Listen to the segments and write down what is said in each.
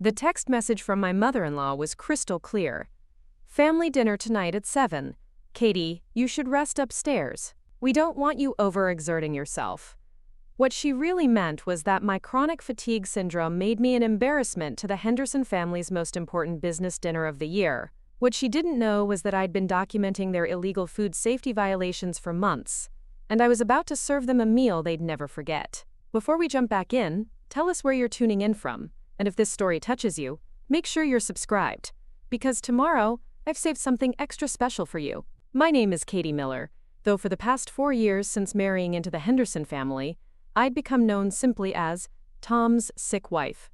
The text message from my mother-in-law was crystal clear. Family dinner tonight at 7. Katie, you should rest upstairs. We don't want you overexerting yourself. What she really meant was that my chronic fatigue syndrome made me an embarrassment to the Henderson family's most important business dinner of the year. What she didn't know was that I'd been documenting their illegal food safety violations for months, and I was about to serve them a meal they'd never forget. Before we jump back in, tell us where you're tuning in from, and if this story touches you, make sure you're subscribed, because tomorrow, I've saved something extra special for you. My name is Katherine Miller, though for the past 4 years since marrying into the Henderson family, I'd become known simply as Tom's sick wife.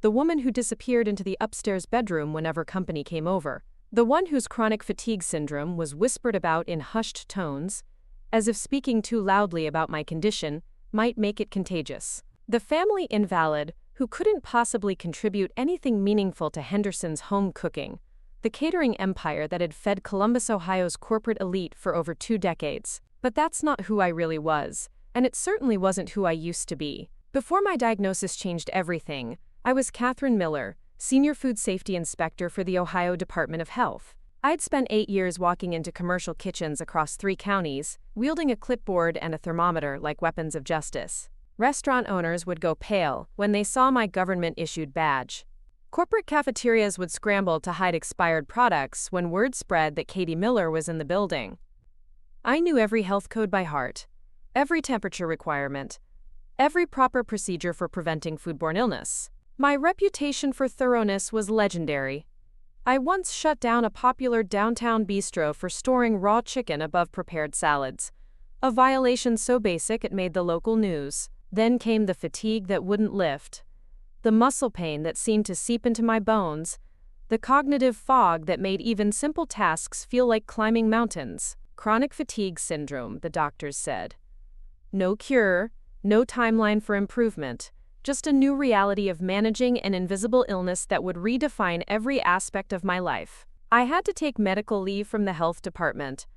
The woman who disappeared into the upstairs bedroom whenever company came over. The one whose chronic fatigue syndrome was whispered about in hushed tones, as if speaking too loudly about my condition might make it contagious. The family invalid who couldn't possibly contribute anything meaningful to Henderson's home cooking, the catering empire that had fed Columbus, Ohio's corporate elite for over 2 decades. But that's not who I really was, and it certainly wasn't who I used to be. Before my diagnosis changed everything, I was Katherine Miller, Senior Food Safety Inspector for the Ohio Department of Health. I'd spent 8 years walking into commercial kitchens across 3 counties, wielding a clipboard and a thermometer like weapons of justice. Restaurant owners would go pale when they saw my government-issued badge. Corporate cafeterias would scramble to hide expired products when word spread that Katie Miller was in the building. I knew every health code by heart, every temperature requirement, every proper procedure for preventing foodborne illness. My reputation for thoroughness was legendary. I once shut down a popular downtown bistro for storing raw chicken above prepared salads, a violation so basic it made the local news. Then came the fatigue that wouldn't lift, the muscle pain that seemed to seep into my bones, the cognitive fog that made even simple tasks feel like climbing mountains. Chronic fatigue syndrome, the doctors said. No cure, no timeline for improvement, just a new reality of managing an invisible illness that would redefine every aspect of my life. I had to take medical leave from the health department,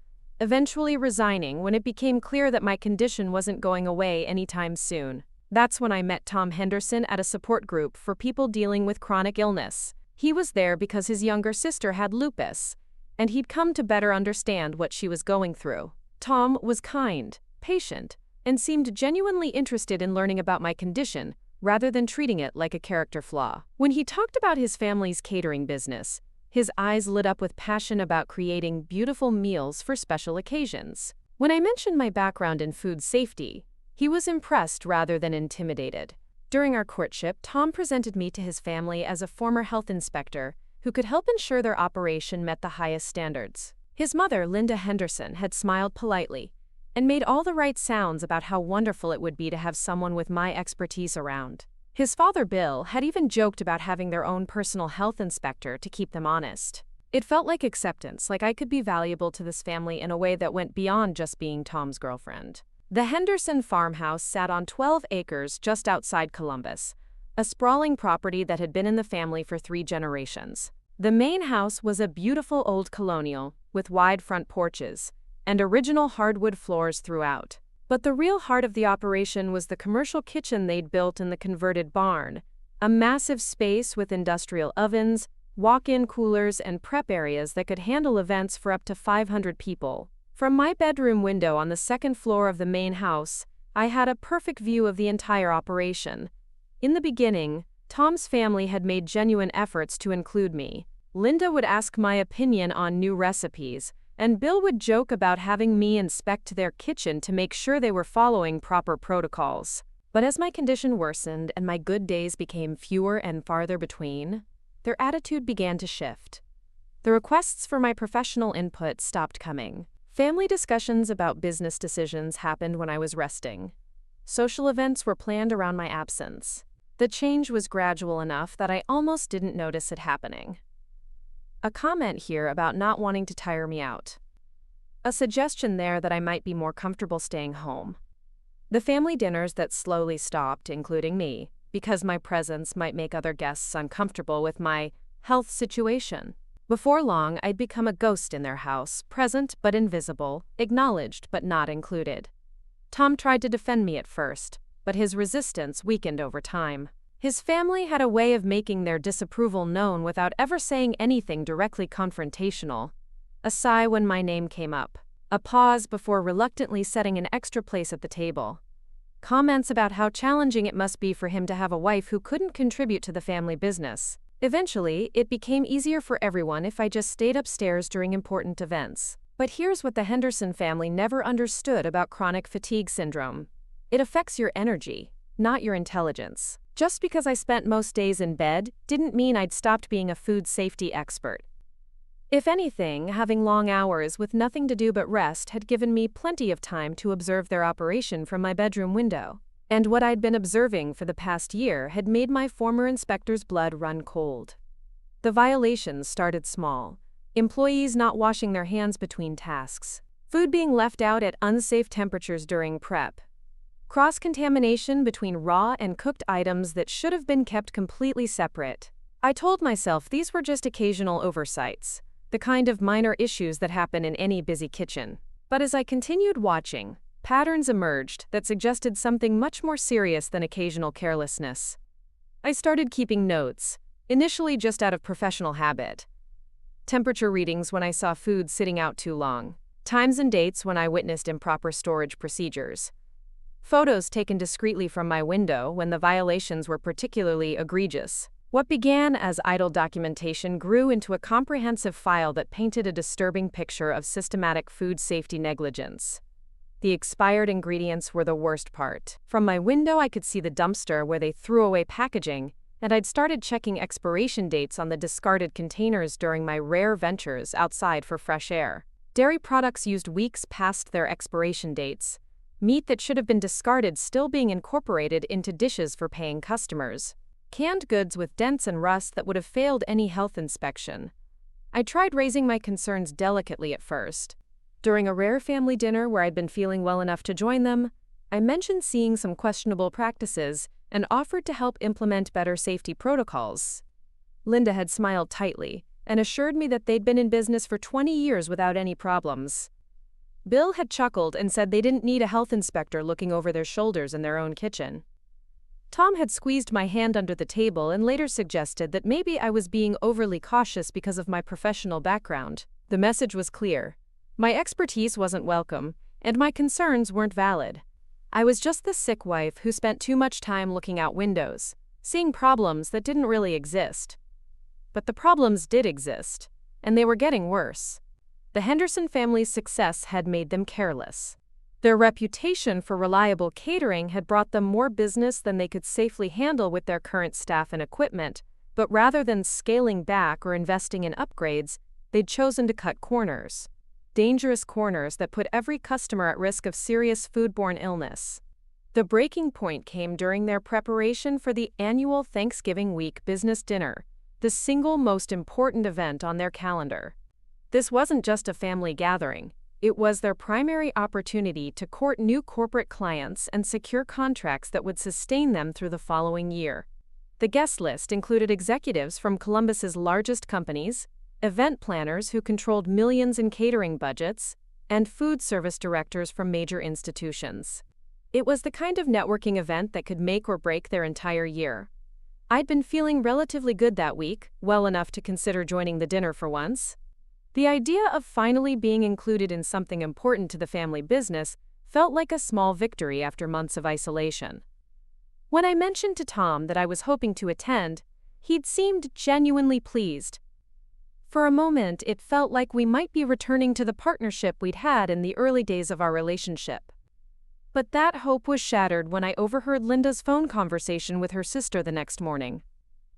eventually resigning when it became clear that my condition wasn't going away anytime soon. That's when I met Tom Henderson at a support group for people dealing with chronic illness. He was there because his younger sister had lupus, and he'd come to better understand what she was going through. Tom was kind, patient, and seemed genuinely interested in learning about my condition, rather than treating it like a character flaw. When he talked about his family's catering business, his eyes lit up with passion about creating beautiful meals for special occasions. When I mentioned my background in food safety, he was impressed rather than intimidated. During our courtship, Tom presented me to his family as a former health inspector who could help ensure their operation met the highest standards. His mother, Linda Henderson, had smiled politely and made all the right sounds about how wonderful it would be to have someone with my expertise around. His father, Bill, had even joked about having their own personal health inspector to keep them honest. It felt like acceptance, like I could be valuable to this family in a way that went beyond just being Tom's girlfriend. The Henderson farmhouse sat on 12 acres just outside Columbus, a sprawling property that had been in the family for 3 generations. The main house was a beautiful old colonial, with wide front porches, and original hardwood floors throughout. But the real heart of the operation was the commercial kitchen they'd built in the converted barn, a massive space with industrial ovens, walk-in coolers, and prep areas that could handle events for up to 500 people. From my bedroom window on the 2nd floor of the main house, I had a perfect view of the entire operation. In the beginning, Tom's family had made genuine efforts to include me. Linda would ask my opinion on new recipes, and Bill would joke about having me inspect their kitchen to make sure they were following proper protocols. But as my condition worsened and my good days became fewer and farther between, their attitude began to shift. The requests for my professional input stopped coming. Family discussions about business decisions happened when I was resting. Social events were planned around my absence. The change was gradual enough that I almost didn't notice it happening. A comment here about not wanting to tire me out. A suggestion there that I might be more comfortable staying home. The family dinners that slowly stopped, including me, because my presence might make other guests uncomfortable with my health situation. Before long, I'd become a ghost in their house, present but invisible, acknowledged but not included. Tom tried to defend me at first, but his resistance weakened over time. His family had a way of making their disapproval known without ever saying anything directly confrontational. A sigh when my name came up. A pause before reluctantly setting an extra place at the table. Comments about how challenging it must be for him to have a wife who couldn't contribute to the family business. Eventually, it became easier for everyone if I just stayed upstairs during important events. But here's what the Henderson family never understood about chronic fatigue syndrome. It affects your energy, not your intelligence. Just because I spent most days in bed didn't mean I'd stopped being a food safety expert. If anything, having long hours with nothing to do but rest had given me plenty of time to observe their operation from my bedroom window. And what I'd been observing for the past year had made my former inspector's blood run cold. The violations started small. Employees not washing their hands between tasks. Food being left out at unsafe temperatures during prep. Cross-contamination between raw and cooked items that should have been kept completely separate. I told myself these were just occasional oversights, the kind of minor issues that happen in any busy kitchen. But as I continued watching, patterns emerged that suggested something much more serious than occasional carelessness. I started keeping notes, initially just out of professional habit. Temperature readings when I saw food sitting out too long. Times and dates when I witnessed improper storage procedures. Photos taken discreetly from my window when the violations were particularly egregious. What began as idle documentation grew into a comprehensive file that painted a disturbing picture of systematic food safety negligence. The expired ingredients were the worst part. From my window, I could see the dumpster where they threw away packaging, and I'd started checking expiration dates on the discarded containers during my rare ventures outside for fresh air. Dairy products used weeks past their expiration dates. Meat that should have been discarded still being incorporated into dishes for paying customers. Canned goods with dents and rust that would have failed any health inspection. I tried raising my concerns delicately at first. During a rare family dinner where I'd been feeling well enough to join them, I mentioned seeing some questionable practices and offered to help implement better safety protocols. Linda had smiled tightly and assured me that they'd been in business for 20 years without any problems. Bill had chuckled and said they didn't need a health inspector looking over their shoulders in their own kitchen. Tom had squeezed my hand under the table and later suggested that maybe I was being overly cautious because of my professional background. The message was clear. My expertise wasn't welcome, and my concerns weren't valid. I was just the sick wife who spent too much time looking out windows, seeing problems that didn't really exist. But the problems did exist, and they were getting worse. The Henderson family's success had made them careless. Their reputation for reliable catering had brought them more business than they could safely handle with their current staff and equipment, but rather than scaling back or investing in upgrades, they'd chosen to cut corners. Dangerous corners that put every customer at risk of serious foodborne illness. The breaking point came during their preparation for the annual Thanksgiving week business dinner, the single most important event on their calendar. This wasn't just a family gathering. It was their primary opportunity to court new corporate clients and secure contracts that would sustain them through the following year. The guest list included executives from Columbus's largest companies, event planners who controlled millions in catering budgets, and food service directors from major institutions. It was the kind of networking event that could make or break their entire year. I'd been feeling relatively good that week, well enough to consider joining the dinner for once. The idea of finally being included in something important to the family business felt like a small victory after months of isolation. When I mentioned to Tom that I was hoping to attend, he'd seemed genuinely pleased. For a moment, it felt like we might be returning to the partnership we'd had in the early days of our relationship. But that hope was shattered when I overheard Linda's phone conversation with her sister the next morning.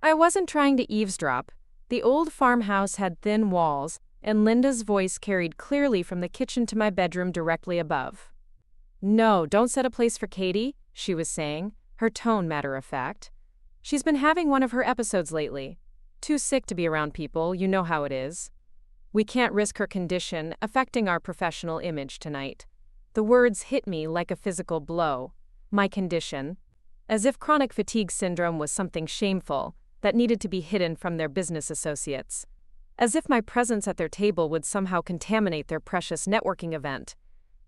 I wasn't trying to eavesdrop. The old farmhouse had thin walls, and Linda's voice carried clearly from the kitchen to my bedroom directly above. "No, don't set a place for Katie," she was saying, her tone matter-of-fact. "She's been having one of her episodes lately. Too sick to be around people, you know how it is. We can't risk her condition affecting our professional image tonight." The words hit me like a physical blow. My condition. As if chronic fatigue syndrome was something shameful that needed to be hidden from their business associates. As if my presence at their table would somehow contaminate their precious networking event.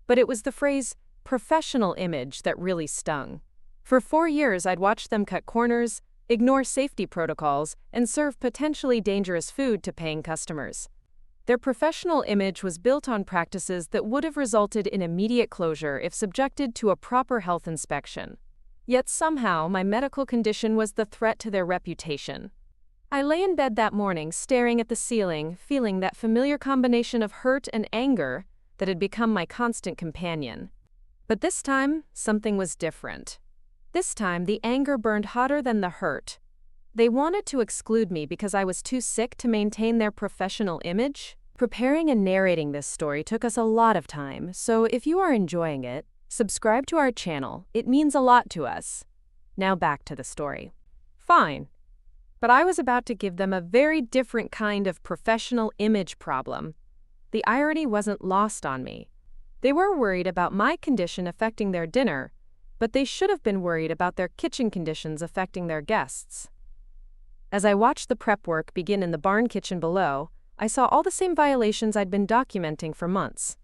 But it was the phrase, professional image, that really stung. For 4 years I'd watched them cut corners, ignore safety protocols, and serve potentially dangerous food to paying customers. Their professional image was built on practices that would have resulted in immediate closure if subjected to a proper health inspection. Yet somehow, my medical condition was the threat to their reputation. I lay in bed that morning, staring at the ceiling, feeling that familiar combination of hurt and anger that had become my constant companion. But this time, something was different. This time, the anger burned hotter than the hurt. They wanted to exclude me because I was too sick to maintain their professional image. Preparing and narrating this story took us a lot of time, so if you are enjoying it, subscribe to our channel. It means a lot to us. Now back to the story. Fine. But I was about to give them a very different kind of professional image problem. The irony wasn't lost on me. They were worried about my condition affecting their dinner, but they should have been worried about their kitchen conditions affecting their guests. As I watched the prep work begin in the barn kitchen below, I saw all the same violations I'd been documenting for months.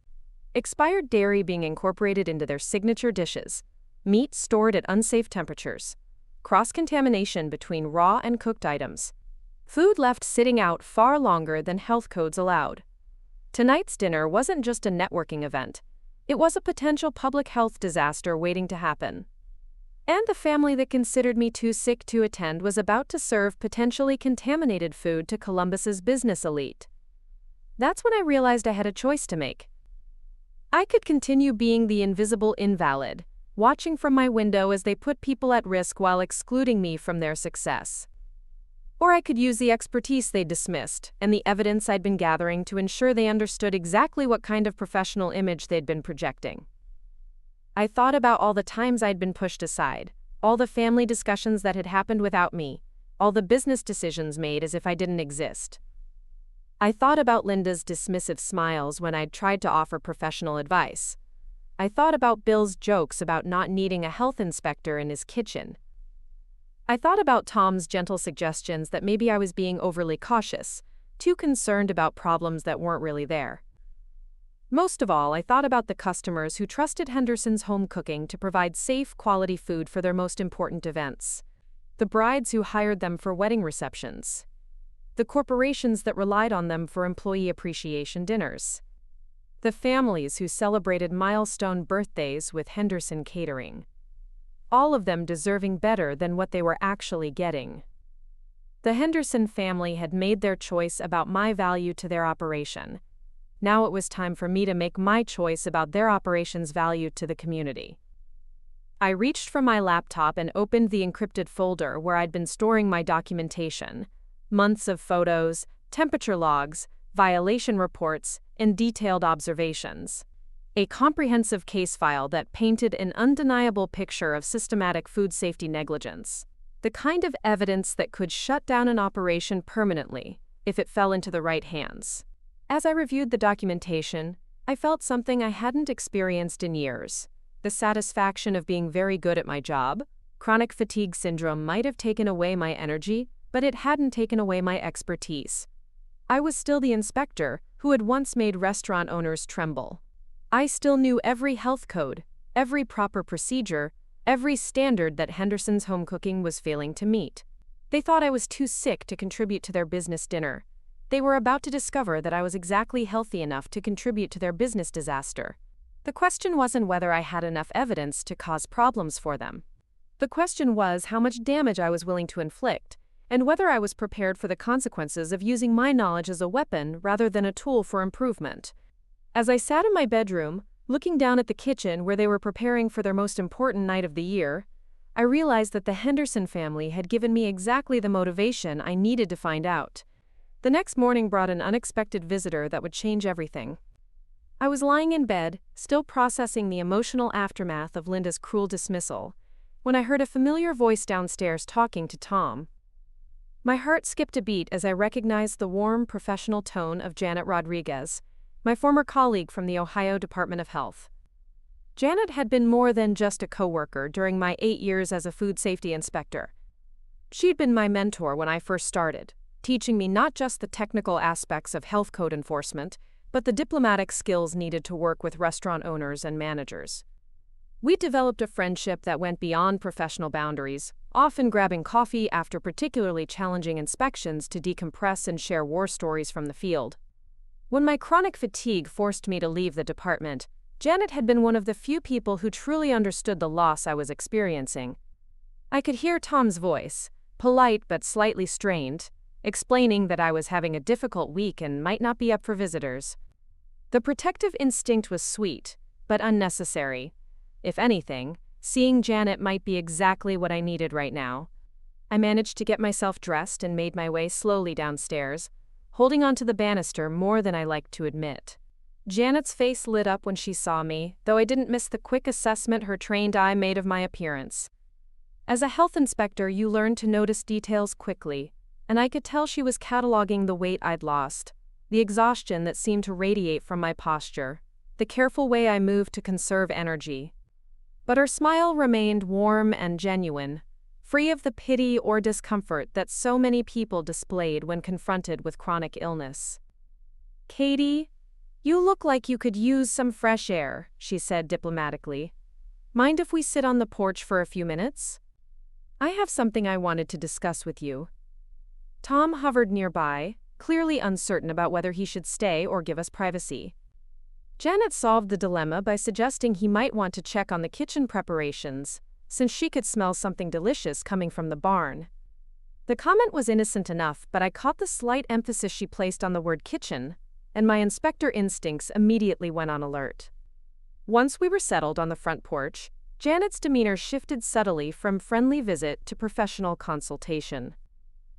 Expired dairy being incorporated into their signature dishes, meat stored at unsafe temperatures, cross-contamination between raw and cooked items, food left sitting out far longer than health codes allowed. Tonight's dinner wasn't just a networking event. It was a potential public health disaster waiting to happen. And the family that considered me too sick to attend was about to serve potentially contaminated food to Columbus's business elite. That's when I realized I had a choice to make. I could continue being the invisible invalid, watching from my window as they put people at risk while excluding me from their success. Or I could use the expertise they dismissed and the evidence I'd been gathering to ensure they understood exactly what kind of professional image they'd been projecting. I thought about all the times I'd been pushed aside, all the family discussions that had happened without me, all the business decisions made as if I didn't exist. I thought about Linda's dismissive smiles when I'd tried to offer professional advice. I thought about Bill's jokes about not needing a health inspector in his kitchen. I thought about Tom's gentle suggestions that maybe I was being overly cautious, too concerned about problems that weren't really there. Most of all, I thought about the customers who trusted Henderson's home cooking to provide safe, quality food for their most important events. The brides who hired them for wedding receptions. The corporations that relied on them for employee appreciation dinners. The families who celebrated milestone birthdays with Henderson catering. All of them deserving better than what they were actually getting. The Henderson family had made their choice about my value to their operation. Now it was time for me to make my choice about their operation's value to the community. I reached for my laptop and opened the encrypted folder where I'd been storing my documentation. Months of photos, temperature logs, violation reports, and detailed observations. A comprehensive case file that painted an undeniable picture of systematic food safety negligence. The kind of evidence that could shut down an operation permanently if it fell into the right hands. As I reviewed the documentation, I felt something I hadn't experienced in years. The satisfaction of being very good at my job. Chronic fatigue syndrome might have taken away my energy, but it hadn't taken away my expertise. I was still the inspector who had once made restaurant owners tremble. I still knew every health code, every proper procedure, every standard that Henderson's home cooking was failing to meet. They thought I was too sick to contribute to their business dinner. They were about to discover that I was exactly healthy enough to contribute to their business disaster. The question wasn't whether I had enough evidence to cause problems for them. The question was how much damage I was willing to inflict, and whether I was prepared for the consequences of using my knowledge as a weapon rather than a tool for improvement. As I sat in my bedroom, looking down at the kitchen where they were preparing for their most important night of the year, I realized that the Henderson family had given me exactly the motivation I needed to find out. The next morning brought an unexpected visitor that would change everything. I was lying in bed, still processing the emotional aftermath of Linda's cruel dismissal, when I heard a familiar voice downstairs talking to Tom. My heart skipped a beat as I recognized the warm, professional tone of Janet Rodriguez, my former colleague from the Ohio Department of Health. Janet had been more than just a coworker during my 8 years as a food safety inspector. She'd been my mentor when I first started, teaching me not just the technical aspects of health code enforcement, but the diplomatic skills needed to work with restaurant owners and managers. We developed a friendship that went beyond professional boundaries, often grabbing coffee after particularly challenging inspections to decompress and share war stories from the field. When my chronic fatigue forced me to leave the department, Janet had been one of the few people who truly understood the loss I was experiencing. I could hear Tom's voice, polite but slightly strained, explaining that I was having a difficult week and might not be up for visitors. The protective instinct was sweet, but unnecessary. If anything, seeing Janet might be exactly what I needed right now. I managed to get myself dressed and made my way slowly downstairs, holding onto the banister more than I liked to admit. Janet's face lit up when she saw me, though I didn't miss the quick assessment her trained eye made of my appearance. As a health inspector, you learn to notice details quickly, and I could tell she was cataloging the weight I'd lost, the exhaustion that seemed to radiate from my posture, the careful way I moved to conserve energy. But her smile remained warm and genuine, free of the pity or discomfort that so many people displayed when confronted with chronic illness. "Katie, you look like you could use some fresh air," she said diplomatically. "Mind if we sit on the porch for a few minutes? I have something I wanted to discuss with you." Tom hovered nearby, clearly uncertain about whether he should stay or give us privacy. Janet solved the dilemma by suggesting he might want to check on the kitchen preparations, since she could smell something delicious coming from the barn. The comment was innocent enough, but I caught the slight emphasis she placed on the word kitchen, and my inspector instincts immediately went on alert. Once we were settled on the front porch, Janet's demeanor shifted subtly from friendly visit to professional consultation.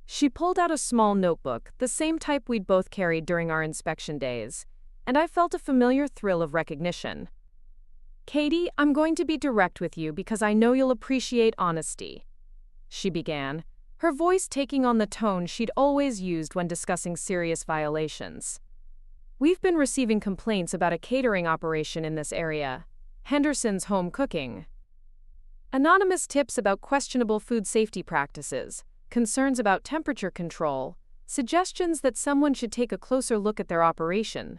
She pulled out a small notebook, the same type we'd both carried during our inspection days, and I felt a familiar thrill of recognition. "Katie, I'm going to be direct with you because I know you'll appreciate honesty," she began, her voice taking on the tone she'd always used when discussing serious violations. "We've been receiving complaints about a catering operation in this area, Henderson's Home Cooking. Anonymous tips about questionable food safety practices, concerns about temperature control, suggestions that someone should take a closer look at their operation."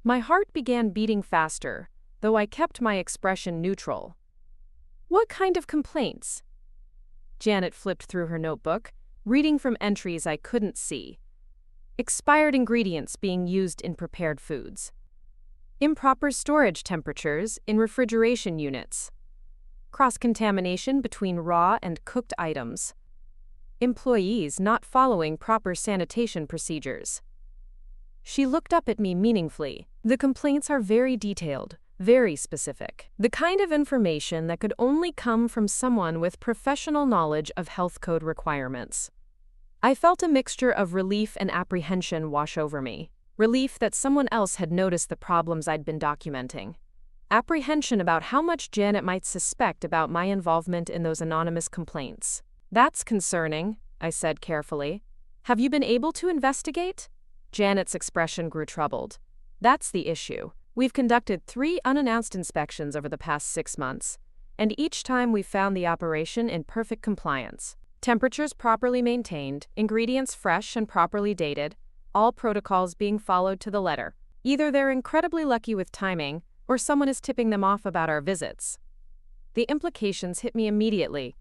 My heart began beating faster, though I kept my expression neutral. "What kind of complaints?" Janet flipped through her notebook, reading from entries I couldn't see. Expired ingredients being used in prepared foods. Improper storage temperatures in refrigeration units. Cross-contamination between raw and cooked items. Employees not following proper sanitation procedures. She looked up at me meaningfully. "The complaints are very detailed, very specific. The kind of information that could only come from someone with professional knowledge of health code requirements." I felt a mixture of relief and apprehension wash over me. Relief that someone else had noticed the problems I'd been documenting. Apprehension about how much Janet might suspect about my involvement in those anonymous complaints. "That's concerning," I said carefully. "Have you been able to investigate?" Janet's expression grew troubled. "That's the issue. We've conducted 3 unannounced inspections over the past 6 months, and each time we've found the operation in perfect compliance. Temperatures properly maintained, ingredients fresh and properly dated, all protocols being followed to the letter. Either they're incredibly lucky with timing, or someone is tipping them off about our visits." The implications hit me immediately.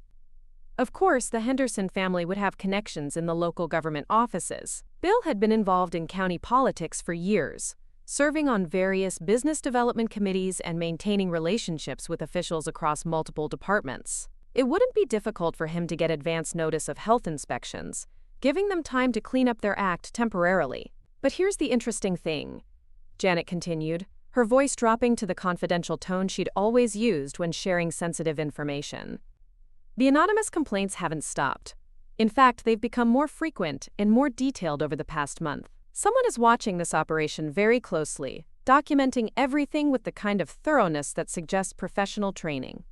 Of course, the Henderson family would have connections in the local government offices. Bill had been involved in county politics for years, serving on various business development committees and maintaining relationships with officials across multiple departments. It wouldn't be difficult for him to get advance notice of health inspections, giving them time to clean up their act temporarily. "But here's the interesting thing," Janet continued, her voice dropping to the confidential tone she'd always used when sharing sensitive information. "The anonymous complaints haven't stopped. In fact, they've become more frequent and more detailed over the past month. Someone is watching this operation very closely, documenting everything with the kind of thoroughness that suggests professional training."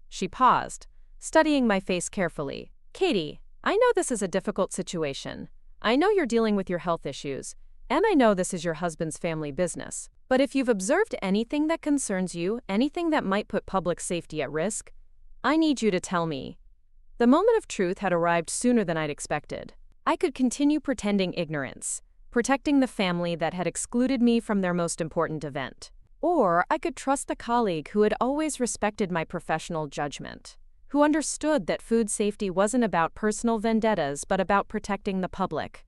She paused, studying my face carefully. "Katie, I know this is a difficult situation. I know you're dealing with your health issues, and I know this is your husband's family business. But if you've observed anything that concerns you, anything that might put public safety at risk, I need you to tell me." The moment of truth had arrived sooner than I'd expected. I could continue pretending ignorance, protecting the family that had excluded me from their most important event. Or I could trust the colleague who had always respected my professional judgment, who understood that food safety wasn't about personal vendettas but about protecting the public.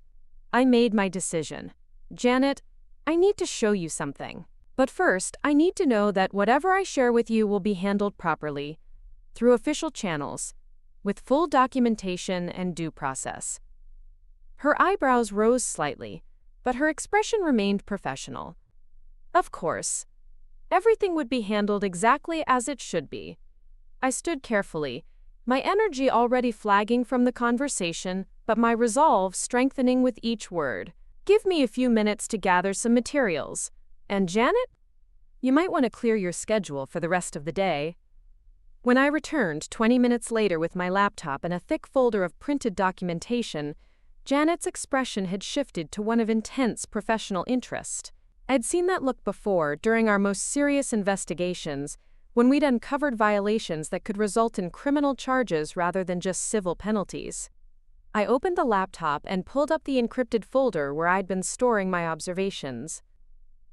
I made my decision. Janet, I need to show you something. But first, I need to know that whatever I share with you will be handled properly, through official channels, with full documentation and due process. Her eyebrows rose slightly, but her expression remained professional. Of course. Everything would be handled exactly as it should be. I stood carefully, my energy already flagging from the conversation, but my resolve strengthening with each word. Give me a few minutes to gather some materials. And Janet? You might want to clear your schedule for the rest of the day. When I returned 20 minutes later with my laptop and a thick folder of printed documentation, Janet's expression had shifted to one of intense professional interest. I'd seen that look before during our most serious investigations, when we'd uncovered violations that could result in criminal charges rather than just civil penalties. I opened the laptop and pulled up the encrypted folder where I'd been storing my observations.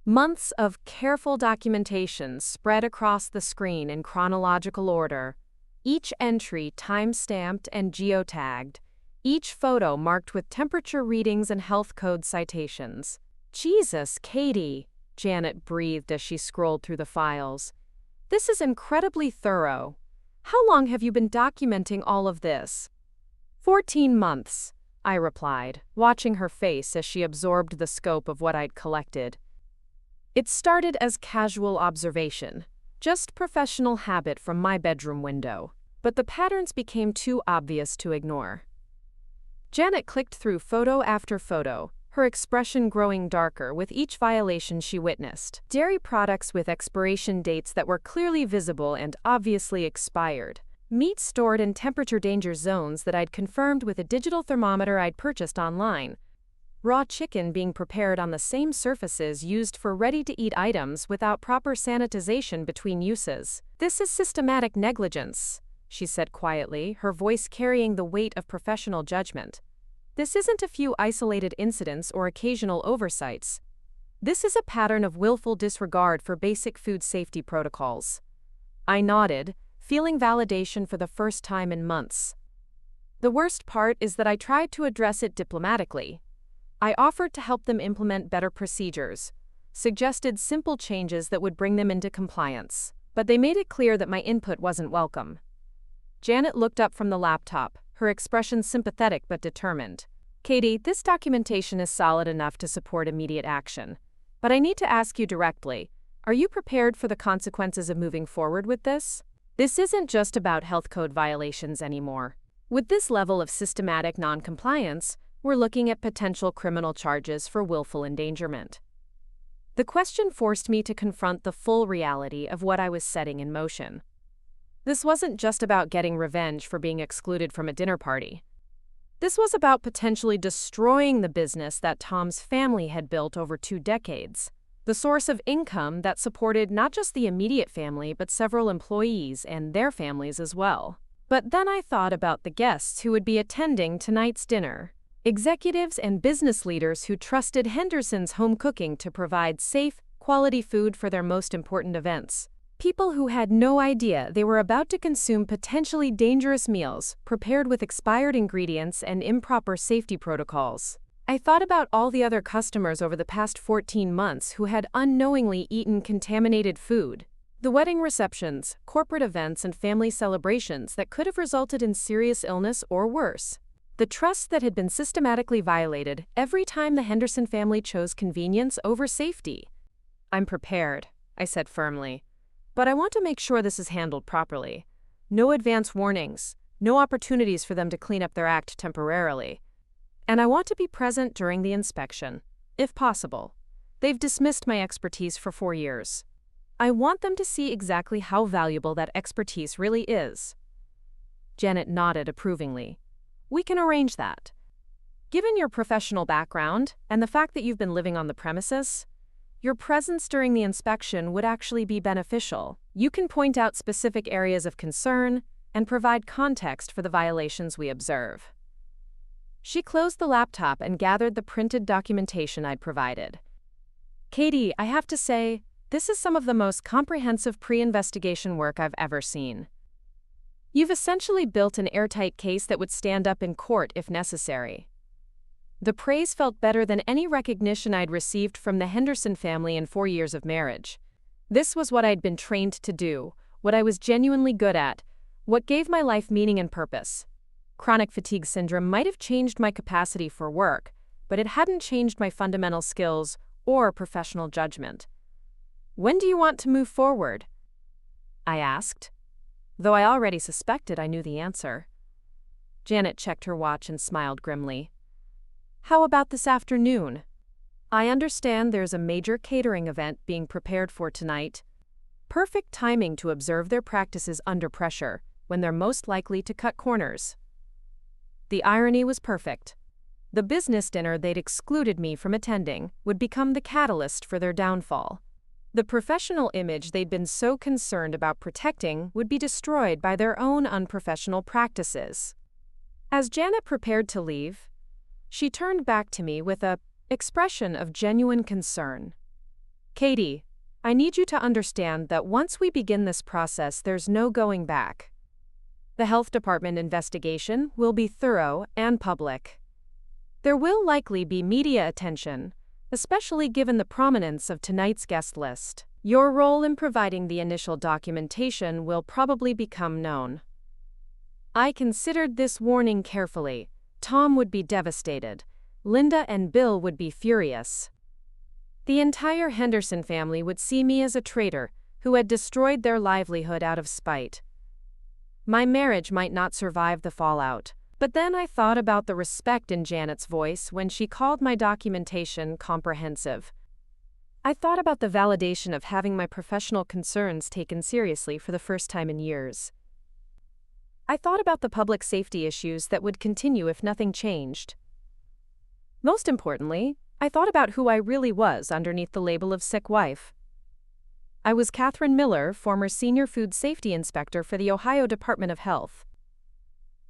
Months of careful documentation spread across the screen in chronological order, each entry time-stamped and geotagged, each photo marked with temperature readings and health code citations. Jesus, Katie, Janet breathed as she scrolled through the files. This is incredibly thorough. How long have you been documenting all of this? 14 months, I replied, watching her face as she absorbed the scope of what I'd collected. It started as casual observation, just professional habit from my bedroom window, but the patterns became too obvious to ignore. Janet clicked through photo after photo, her expression growing darker with each violation she witnessed. Dairy products with expiration dates that were clearly visible and obviously expired. Meat stored in temperature danger zones that I'd confirmed with a digital thermometer I'd purchased online. Raw chicken being prepared on the same surfaces used for ready-to-eat items without proper sanitization between uses. This is systematic negligence, she said quietly, her voice carrying the weight of professional judgment. This isn't a few isolated incidents or occasional oversights. This is a pattern of willful disregard for basic food safety protocols. I nodded, feeling validation for the first time in months. The worst part is that I tried to address it diplomatically. I offered to help them implement better procedures, suggested simple changes that would bring them into compliance, but they made it clear that my input wasn't welcome. Janet looked up from the laptop, her expression sympathetic but determined. Katie, this documentation is solid enough to support immediate action. But I need to ask you directly, are you prepared for the consequences of moving forward with this? This isn't just about health code violations anymore. With this level of systematic non-compliance, we're looking at potential criminal charges for willful endangerment. The question forced me to confront the full reality of what I was setting in motion. This wasn't just about getting revenge for being excluded from a dinner party. This was about potentially destroying the business that Tom's family had built over 2 decades, the source of income that supported not just the immediate family but several employees and their families as well. But then I thought about the guests who would be attending tonight's dinner. Executives and business leaders who trusted Henderson's home cooking to provide safe, quality food for their most important events. People who had no idea they were about to consume potentially dangerous meals prepared with expired ingredients and improper safety protocols. I thought about all the other customers over the past 14 months who had unknowingly eaten contaminated food. The wedding receptions, corporate events, and family celebrations that could have resulted in serious illness or worse. The trust that had been systematically violated every time the Henderson family chose convenience over safety. I'm prepared, I said firmly. But I want to make sure this is handled properly. No advance warnings, no opportunities for them to clean up their act temporarily. And I want to be present during the inspection, if possible. They've dismissed my expertise for 4 years. I want them to see exactly how valuable that expertise really is. Janet nodded approvingly. We can arrange that. Given your professional background and the fact that you've been living on the premises, your presence during the inspection would actually be beneficial. You can point out specific areas of concern and provide context for the violations we observe. She closed the laptop and gathered the printed documentation I'd provided. Katie, I have to say, this is some of the most comprehensive pre-investigation work I've ever seen. You've essentially built an airtight case that would stand up in court if necessary. The praise felt better than any recognition I'd received from the Henderson family in 4 years of marriage. This was what I'd been trained to do, what I was genuinely good at, what gave my life meaning and purpose. Chronic fatigue syndrome might have changed my capacity for work, but it hadn't changed my fundamental skills or professional judgment. "When do you want to move forward?" I asked, though I already suspected I knew the answer. Janet checked her watch and smiled grimly. "How about this afternoon? I understand there's a major catering event being prepared for tonight. Perfect timing to observe their practices under pressure, when they're most likely to cut corners." The irony was perfect. The business dinner they'd excluded me from attending would become the catalyst for their downfall. The professional image they'd been so concerned about protecting would be destroyed by their own unprofessional practices. As Janet prepared to leave, she turned back to me with an expression of genuine concern. "Katie, I need you to understand that once we begin this process, there's no going back. The health department investigation will be thorough and public. There will likely be media attention, especially given the prominence of tonight's guest list. Your role in providing the initial documentation will probably become known." I considered this warning carefully. Tom would be devastated. Linda and Bill would be furious. The entire Henderson family would see me as a traitor who had destroyed their livelihood out of spite. My marriage might not survive the fallout, but then I thought about the respect in Janet's voice when she called my documentation comprehensive. I thought about the validation of having my professional concerns taken seriously for the first time in years. I thought about the public safety issues that would continue if nothing changed. Most importantly, I thought about who I really was underneath the label of sick wife. I was Katherine Miller, former senior food safety inspector for the Ohio Department of Health.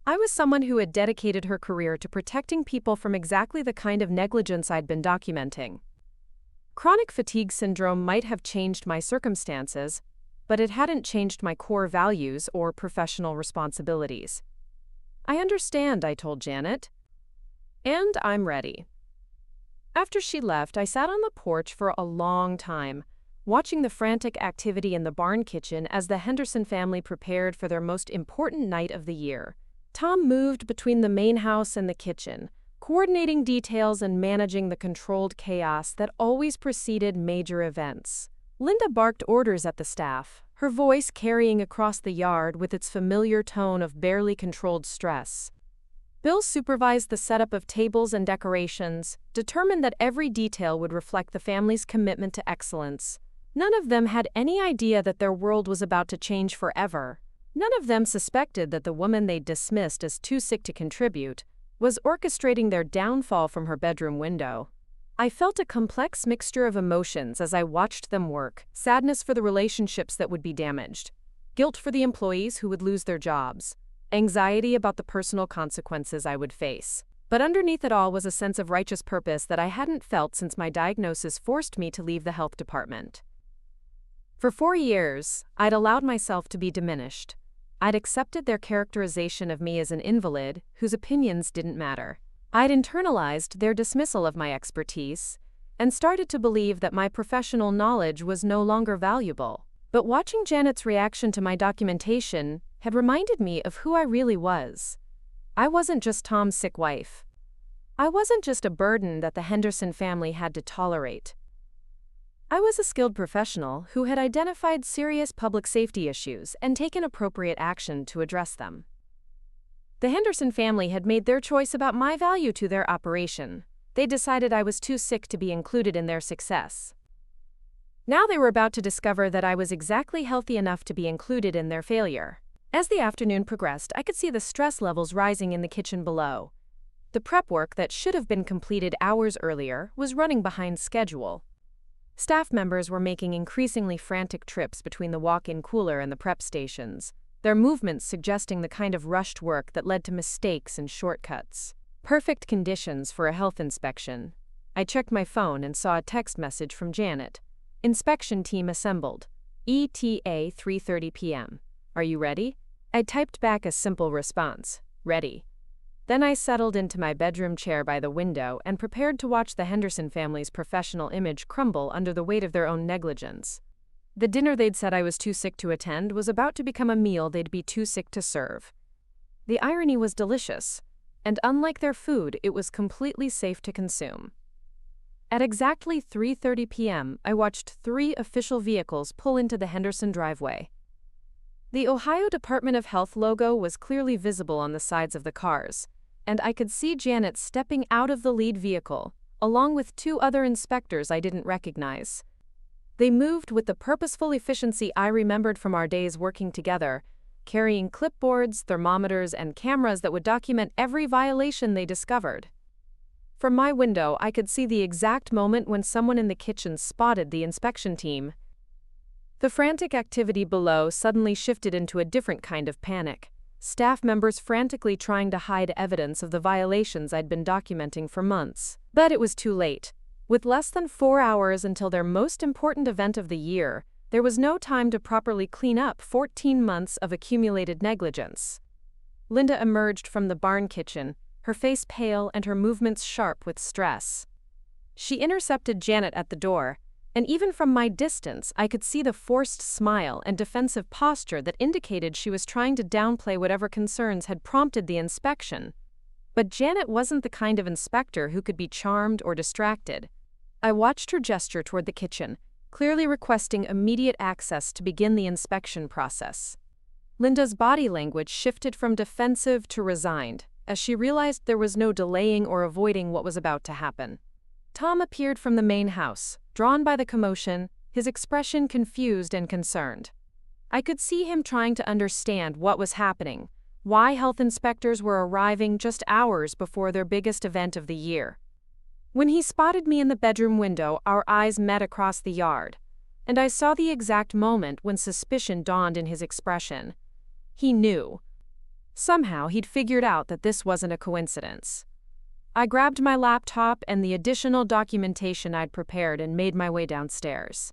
I was someone who had dedicated her career to protecting people from exactly the kind of negligence I'd been documenting. Chronic fatigue syndrome might have changed my circumstances, but it hadn't changed my core values or professional responsibilities. "I understand," I told Janet. "And I'm ready." After she left, I sat on the porch for a long time, watching the frantic activity in the barn kitchen as the Henderson family prepared for their most important night of the year. Tom moved between the main house and the kitchen, coordinating details and managing the controlled chaos that always preceded major events. Linda barked orders at the staff, her voice carrying across the yard with its familiar tone of barely controlled stress. Bill supervised the setup of tables and decorations, determined that every detail would reflect the family's commitment to excellence. None of them had any idea that their world was about to change forever. None of them suspected that the woman they'd dismissed as too sick to contribute was orchestrating their downfall from her bedroom window. I felt a complex mixture of emotions as I watched them work: sadness for the relationships that would be damaged, guilt for the employees who would lose their jobs, anxiety about the personal consequences I would face. But underneath it all was a sense of righteous purpose that I hadn't felt since my diagnosis forced me to leave the health department. For 4 years, I'd allowed myself to be diminished. I'd accepted their characterization of me as an invalid whose opinions didn't matter. I'd internalized their dismissal of my expertise and started to believe that my professional knowledge was no longer valuable. But watching Janet's reaction to my documentation had reminded me of who I really was. I wasn't just Tom's sick wife. I wasn't just a burden that the Henderson family had to tolerate. I was a skilled professional who had identified serious public safety issues and taken appropriate action to address them. The Henderson family had made their choice about my value to their operation. They decided I was too sick to be included in their success. Now they were about to discover that I was exactly healthy enough to be included in their failure. As the afternoon progressed, I could see the stress levels rising in the kitchen below. The prep work that should have been completed hours earlier was running behind schedule. Staff members were making increasingly frantic trips between the walk-in cooler and the prep stations, their movements suggesting the kind of rushed work that led to mistakes and shortcuts. Perfect conditions for a health inspection. I checked my phone and saw a text message from Janet. "Inspection team assembled. ETA 3:30 p.m. Are you ready?" I typed back a simple response, ready. Then I settled into my bedroom chair by the window and prepared to watch the Henderson family's professional image crumble under the weight of their own negligence. The dinner they'd said I was too sick to attend was about to become a meal they'd be too sick to serve. The irony was delicious, and unlike their food, it was completely safe to consume. At exactly 3:30 p.m., I watched 3 official vehicles pull into the Henderson driveway. The Ohio Department of Health logo was clearly visible on the sides of the cars, and I could see Janet stepping out of the lead vehicle, along with 2 other inspectors I didn't recognize. They moved with the purposeful efficiency I remembered from our days working together, carrying clipboards, thermometers, and cameras that would document every violation they discovered. From my window, I could see the exact moment when someone in the kitchen spotted the inspection team. The frantic activity below suddenly shifted into a different kind of panic, staff members frantically trying to hide evidence of the violations I'd been documenting for months. But it was too late. With less than 4 hours until their most important event of the year, there was no time to properly clean up 14 months of accumulated negligence. Linda emerged from the barn kitchen, her face pale and her movements sharp with stress. She intercepted Janet at the door, and even from my distance, I could see the forced smile and defensive posture that indicated she was trying to downplay whatever concerns had prompted the inspection. But Janet wasn't the kind of inspector who could be charmed or distracted. I watched her gesture toward the kitchen, clearly requesting immediate access to begin the inspection process. Linda's body language shifted from defensive to resigned, as she realized there was no delaying or avoiding what was about to happen. Tom appeared from the main house, drawn by the commotion, his expression confused and concerned. I could see him trying to understand what was happening, why health inspectors were arriving just hours before their biggest event of the year. When he spotted me in the bedroom window, our eyes met across the yard, and I saw the exact moment when suspicion dawned in his expression. He knew. Somehow he'd figured out that this wasn't a coincidence. I grabbed my laptop and the additional documentation I'd prepared and made my way downstairs.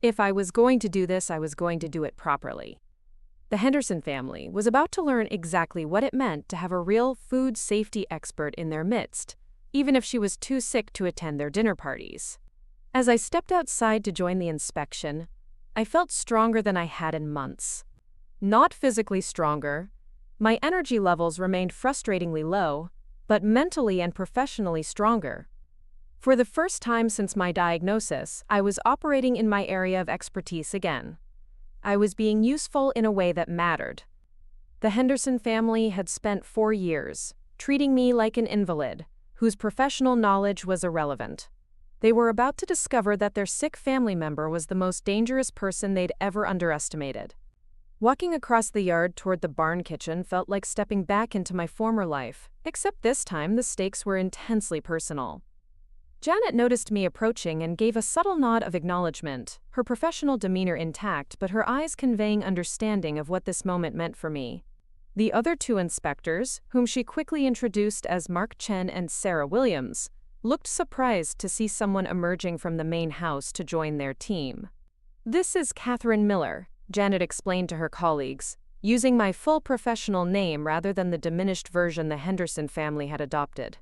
If I was going to do this, I was going to do it properly. The Henderson family was about to learn exactly what it meant to have a real food safety expert in their midst, even if she was too sick to attend their dinner parties. As I stepped outside to join the inspection, I felt stronger than I had in months. Not physically stronger. My energy levels remained frustratingly low, but mentally and professionally stronger. For the first time since my diagnosis, I was operating in my area of expertise again. I was being useful in a way that mattered. The Henderson family had spent 4 years treating me like an invalid, whose professional knowledge was irrelevant. They were about to discover that their sick family member was the most dangerous person they'd ever underestimated. Walking across the yard toward the barn kitchen felt like stepping back into my former life, except this time the stakes were intensely personal. Janet noticed me approaching and gave a subtle nod of acknowledgement, her professional demeanor intact but her eyes conveying understanding of what this moment meant for me. The other 2 inspectors, whom she quickly introduced as Mark Chen and Sarah Williams, looked surprised to see someone emerging from the main house to join their team. "This is Katherine Miller," Janet explained to her colleagues, using my full professional name rather than the diminished version the Henderson family had adopted.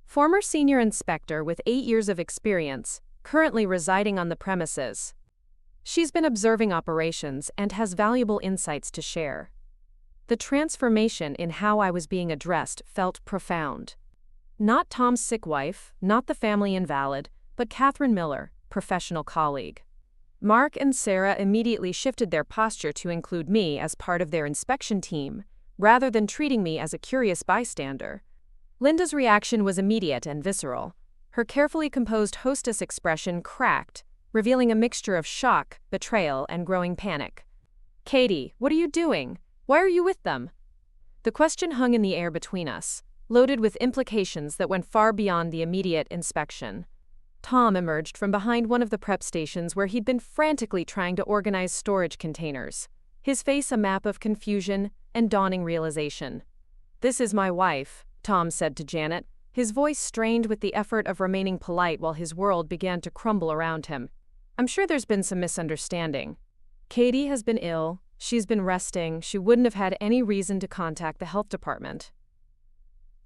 "Former senior inspector with 8 years of experience, currently residing on the premises. She's been observing operations and has valuable insights to share." The transformation in how I was being addressed felt profound. Not Tom's sick wife, not the family invalid, but Katherine Miller, professional colleague. Mark and Sarah immediately shifted their posture to include me as part of their inspection team, rather than treating me as a curious bystander. Linda's reaction was immediate and visceral. Her carefully composed hostess expression cracked, revealing a mixture of shock, betrayal, and growing panic. "Katie, what are you doing? Why are you with them?" The question hung in the air between us, loaded with implications that went far beyond the immediate inspection. Tom emerged from behind one of the prep stations where he'd been frantically trying to organize storage containers, his face a map of confusion and dawning realization. "This is my wife," Tom said to Janet, his voice strained with the effort of remaining polite while his world began to crumble around him. "I'm sure there's been some misunderstanding. Katie has been ill, She's been resting. She wouldn't have had any reason to contact the health department.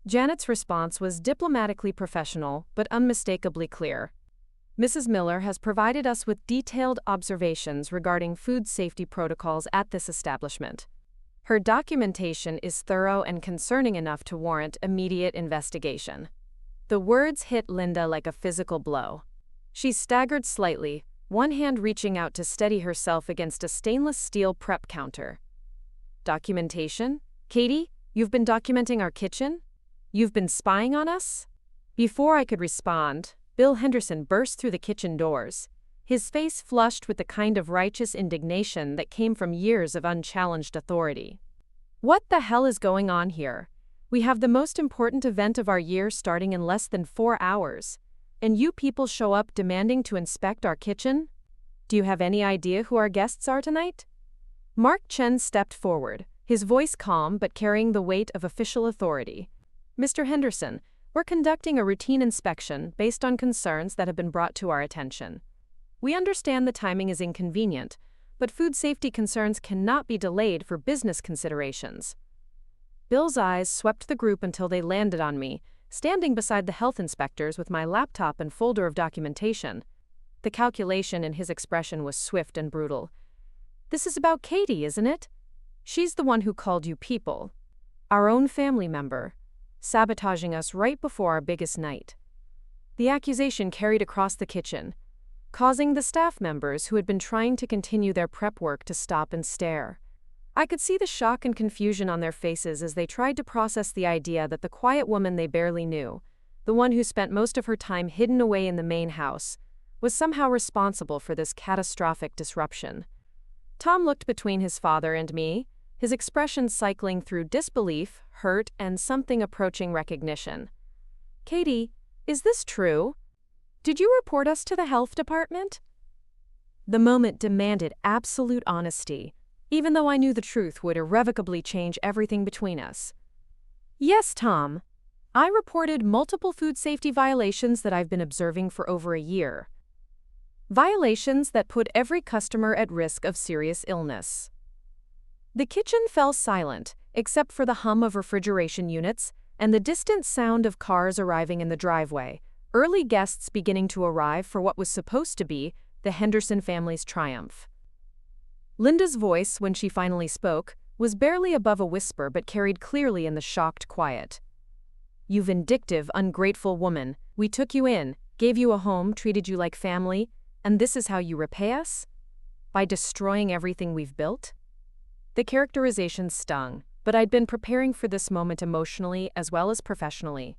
Janet's response was diplomatically professional, but unmistakably clear. Mrs. Miller has provided us with detailed observations regarding food safety protocols at this establishment. Her documentation is thorough and concerning enough to warrant immediate investigation. The words hit Linda like a physical blow. She staggered slightly, one hand reaching out to steady herself against a stainless steel prep counter. Documentation? Katie, you've been documenting our kitchen? You've been spying on us? Before I could respond, Bill Henderson burst through the kitchen doors, his face flushed with the kind of righteous indignation that came from years of unchallenged authority. What the hell is going on here? We have the most important event of our year starting in less than 4 hours, and you people show up demanding to inspect our kitchen? Do you have any idea who our guests are tonight? Mark Chen stepped forward, his voice calm but carrying the weight of official authority. Mr. Henderson, we're conducting a routine inspection based on concerns that have been brought to our attention. We understand the timing is inconvenient, but food safety concerns cannot be delayed for business considerations. Bill's eyes swept the group until they landed on me, standing beside the health inspectors with my laptop and folder of documentation. The calculation in his expression was swift and brutal. This is about Katie, isn't it? She's the one who called you people. Our own family member, sabotaging us right before our biggest night. The accusation carried across the kitchen, causing the staff members who had been trying to continue their prep work to stop and stare. I could see the shock and confusion on their faces as they tried to process the idea that the quiet woman they barely knew, the one who spent most of her time hidden away in the main house, was somehow responsible for this catastrophic disruption. Tom looked between his father and me, his expression cycling through disbelief, hurt, and something approaching recognition. Katie, is this true? Did you report us to the health department? The moment demanded absolute honesty, even though I knew the truth would irrevocably change everything between us. Yes, Tom. I reported multiple food safety violations that I've been observing for over a year. Violations that put every customer at risk of serious illness. The kitchen fell silent, except for the hum of refrigeration units and the distant sound of cars arriving in the driveway, early guests beginning to arrive for what was supposed to be the Henderson family's triumph. Linda's voice, when she finally spoke, was barely above a whisper but carried clearly in the shocked quiet. You vindictive, ungrateful woman, we took you in, gave you a home, treated you like family, and this is how you repay us? By destroying everything we've built? The characterization stung, but I'd been preparing for this moment emotionally as well as professionally.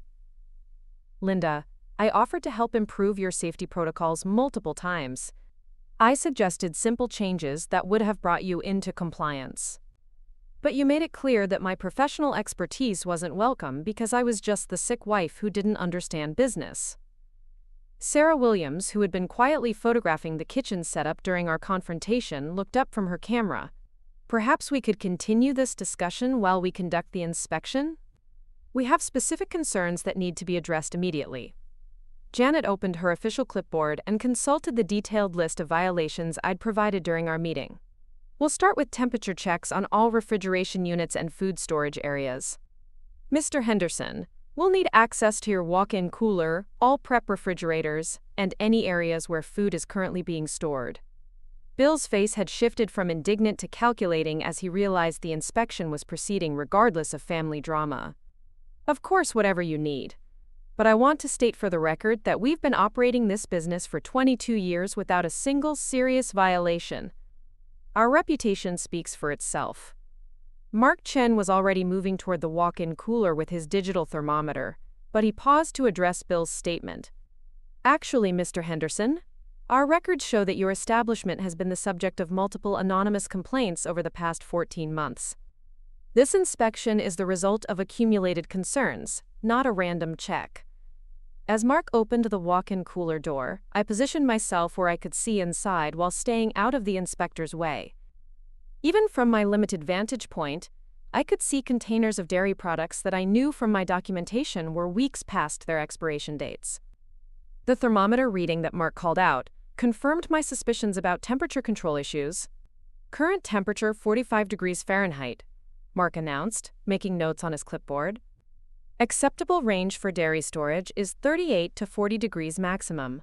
Linda, I offered to help improve your safety protocols multiple times. I suggested simple changes that would have brought you into compliance. But you made it clear that my professional expertise wasn't welcome because I was just the sick wife who didn't understand business. Sarah Williams, who had been quietly photographing the kitchen setup during our confrontation, looked up from her camera. Perhaps we could continue this discussion while we conduct the inspection? We have specific concerns that need to be addressed immediately. Janet opened her official clipboard and consulted the detailed list of violations I'd provided during our meeting. We'll start with temperature checks on all refrigeration units and food storage areas. Mr. Henderson, we'll need access to your walk-in cooler, all prep refrigerators, and any areas where food is currently being stored. Bill's face had shifted from indignant to calculating as he realized the inspection was proceeding regardless of family drama. Of course, whatever you need. But I want to state for the record that we've been operating this business for 22 years without a single serious violation. Our reputation speaks for itself. Mark Chen was already moving toward the walk-in cooler with his digital thermometer, but he paused to address Bill's statement. Actually, Mr. Henderson, our records show that your establishment has been the subject of multiple anonymous complaints over the past 14 months. This inspection is the result of accumulated concerns, not a random check. As Mark opened the walk-in cooler door, I positioned myself where I could see inside while staying out of the inspector's way. Even from my limited vantage point, I could see containers of dairy products that I knew from my documentation were weeks past their expiration dates. The thermometer reading that Mark called out confirmed my suspicions about temperature control issues. Current temperature 45 degrees Fahrenheit, Mark announced, making notes on his clipboard. Acceptable range for dairy storage is 38 to 40 degrees maximum.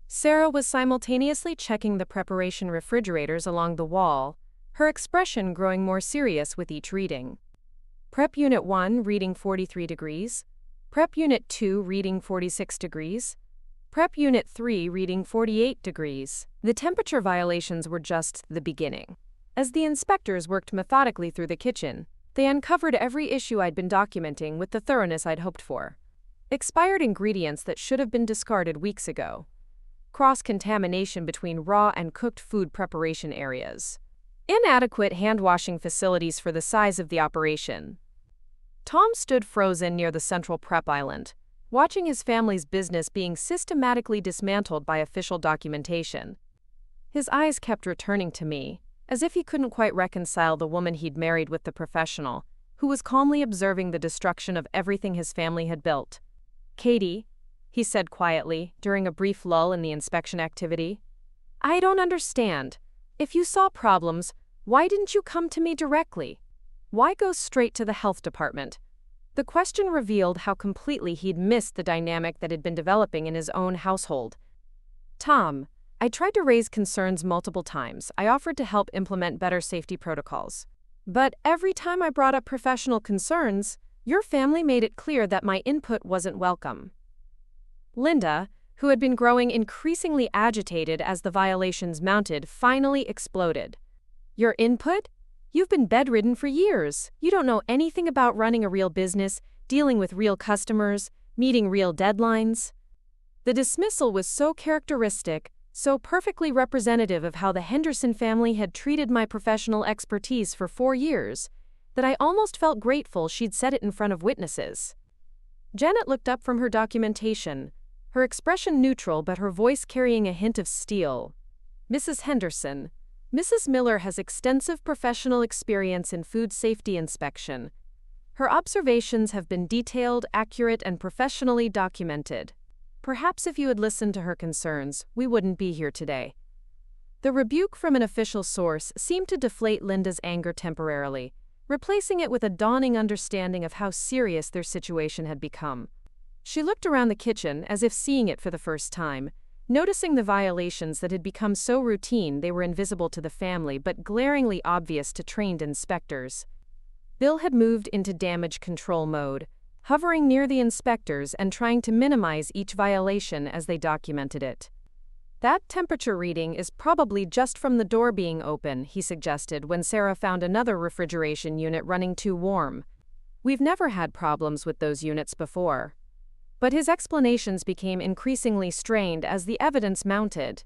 Sarah was simultaneously checking the preparation refrigerators along the wall, her expression growing more serious with each reading. Prep Unit 1 reading 43 degrees. Prep Unit 2 reading 46 degrees. Prep Unit 3 reading 48 degrees. The temperature violations were just the beginning. As the inspectors worked methodically through the kitchen, they uncovered every issue I'd been documenting with the thoroughness I'd hoped for. Expired ingredients that should have been discarded weeks ago. Cross-contamination between raw and cooked food preparation areas. Inadequate hand-washing facilities for the size of the operation. Tom stood frozen near the central prep island, watching his family's business being systematically dismantled by official documentation. His eyes kept returning to me, as if he couldn't quite reconcile the woman he'd married with the professional, who was calmly observing the destruction of everything his family had built. "Katie," he said quietly, during a brief lull in the inspection activity, "I don't understand. If you saw problems, why didn't you come to me directly? Why go straight to the health department?" The question revealed how completely he'd missed the dynamic that had been developing in his own household. "Tom, I tried to raise concerns multiple times. I offered to help implement better safety protocols. But every time I brought up professional concerns, your family made it clear that my input wasn't welcome." Linda, who had been growing increasingly agitated as the violations mounted, finally exploded. "Your input? You've been bedridden for years. You don't know anything about running a real business, dealing with real customers, meeting real deadlines." The dismissal was so characteristic, so perfectly representative of how the Henderson family had treated my professional expertise for 4 years, that I almost felt grateful she'd said it in front of witnesses. Janet looked up from her documentation, her expression neutral but her voice carrying a hint of steel. "Mrs. Henderson, Mrs. Miller has extensive professional experience in food safety inspection. Her observations have been detailed, accurate, and professionally documented. Perhaps if you had listened to her concerns, we wouldn't be here today." The rebuke from an official source seemed to deflate Linda's anger temporarily, replacing it with a dawning understanding of how serious their situation had become. She looked around the kitchen as if seeing it for the first time, noticing the violations that had become so routine they were invisible to the family but glaringly obvious to trained inspectors. Bill had moved into damage control mode, hovering near the inspectors and trying to minimize each violation as they documented it. "That temperature reading is probably just from the door being open," he suggested when Sarah found another refrigeration unit running too warm. "We've never had problems with those units before." But his explanations became increasingly strained as the evidence mounted.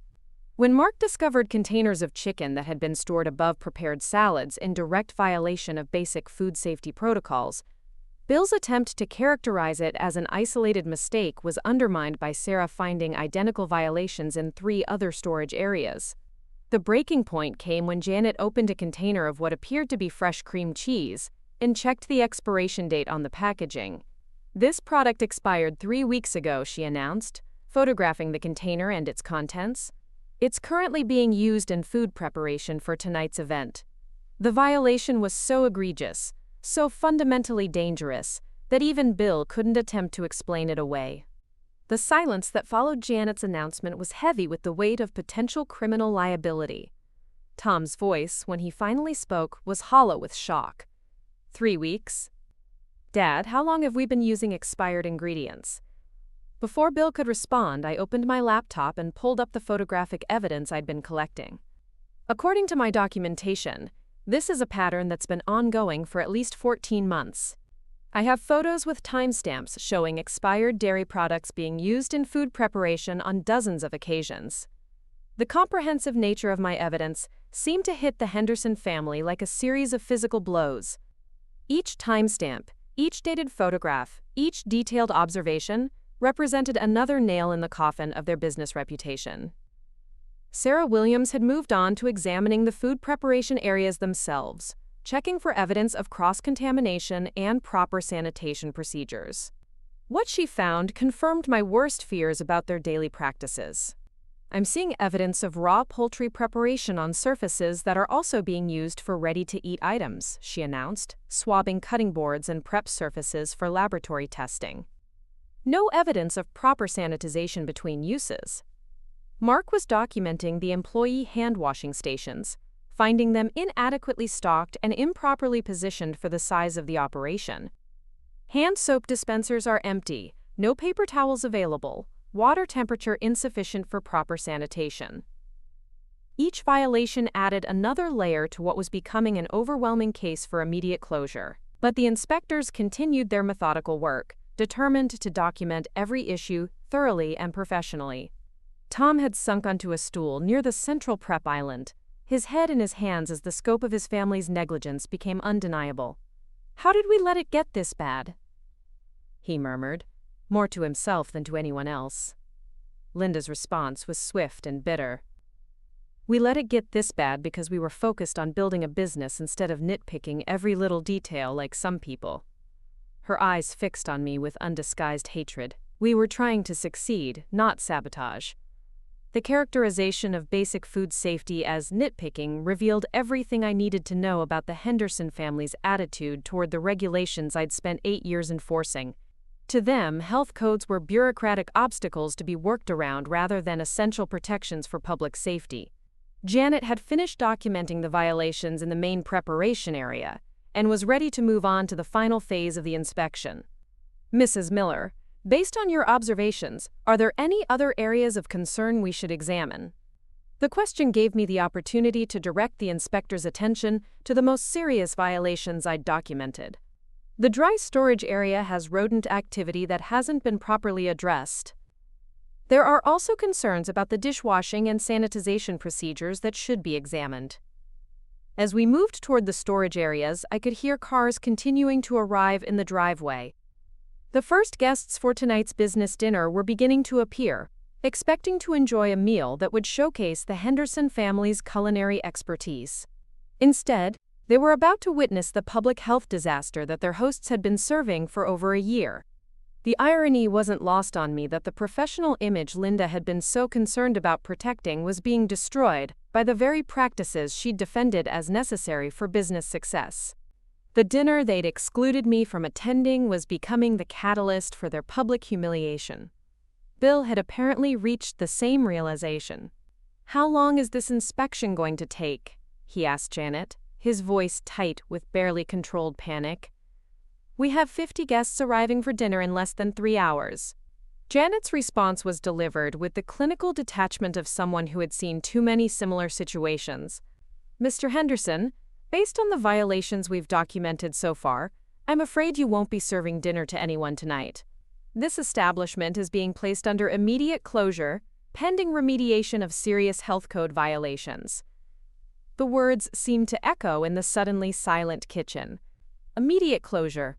When Mark discovered containers of chicken that had been stored above prepared salads in direct violation of basic food safety protocols, Bill's attempt to characterize it as an isolated mistake was undermined by Sarah finding identical violations in 3 other storage areas. The breaking point came when Janet opened a container of what appeared to be fresh cream cheese and checked the expiration date on the packaging. "This product expired 3 weeks ago," she announced, photographing the container and its contents. "It's currently being used in food preparation for tonight's event." The violation was so egregious, so fundamentally dangerous, that even Bill couldn't attempt to explain it away. The silence that followed Janet's announcement was heavy with the weight of potential criminal liability. Tom's voice, when he finally spoke, was hollow with shock. 3 weeks? Dad, how long have we been using expired ingredients?" Before Bill could respond, I opened my laptop and pulled up the photographic evidence I'd been collecting. "According to my documentation, this is a pattern that's been ongoing for at least 14 months. I have photos with timestamps showing expired dairy products being used in food preparation on dozens of occasions." The comprehensive nature of my evidence seemed to hit the Henderson family like a series of physical blows. Each timestamp, each dated photograph, each detailed observation represented another nail in the coffin of their business reputation. Sarah Williams had moved on to examining the food preparation areas themselves, checking for evidence of cross-contamination and proper sanitation procedures. What she found confirmed my worst fears about their daily practices. I'm seeing evidence of raw poultry preparation on surfaces that are also being used for ready-to-eat items, she announced, swabbing cutting boards and prep surfaces for laboratory testing. No evidence of proper sanitization between uses. Mark was documenting the employee hand-washing stations, finding them inadequately stocked and improperly positioned for the size of the operation. Hand soap dispensers are empty, no paper towels available, water temperature insufficient for proper sanitation. Each violation added another layer to what was becoming an overwhelming case for immediate closure. But the inspectors continued their methodical work, determined to document every issue thoroughly and professionally. Tom had sunk onto a stool near the central prep island, his head in his hands as the scope of his family's negligence became undeniable. "How did we let it get this bad?" he murmured, more to himself than to anyone else. Linda's response was swift and bitter. "We let it get this bad because we were focused on building a business instead of nitpicking every little detail like some people." Her eyes fixed on me with undisguised hatred. "We were trying to succeed, not sabotage." The characterization of basic food safety as nitpicking revealed everything I needed to know about the Henderson family's attitude toward the regulations I'd spent 8 years enforcing. To them, health codes were bureaucratic obstacles to be worked around rather than essential protections for public safety. Janet had finished documenting the violations in the main preparation area and was ready to move on to the final phase of the inspection. "Mrs. Miller, based on your observations, are there any other areas of concern we should examine?" The question gave me the opportunity to direct the inspector's attention to the most serious violations I'd documented. "The dry storage area has rodent activity that hasn't been properly addressed. There are also concerns about the dishwashing and sanitization procedures that should be examined." As we moved toward the storage areas, I could hear cars continuing to arrive in the driveway. The first guests for tonight's business dinner were beginning to appear, expecting to enjoy a meal that would showcase the Henderson family's culinary expertise. Instead, they were about to witness the public health disaster that their hosts had been serving for over a year. The irony wasn't lost on me that the professional image Linda had been so concerned about protecting was being destroyed by the very practices she'd defended as necessary for business success. The dinner they'd excluded me from attending was becoming the catalyst for their public humiliation. Bill had apparently reached the same realization. "How long is this inspection going to take?" he asked Janet, his voice tight with barely controlled panic. "We have 50 guests arriving for dinner in less than 3 hours. Janet's response was delivered with the clinical detachment of someone who had seen too many similar situations. "Mr. Henderson, based on the violations we've documented so far, I'm afraid you won't be serving dinner to anyone tonight. This establishment is being placed under immediate closure, pending remediation of serious health code violations." The words seemed to echo in the suddenly silent kitchen. Immediate closure.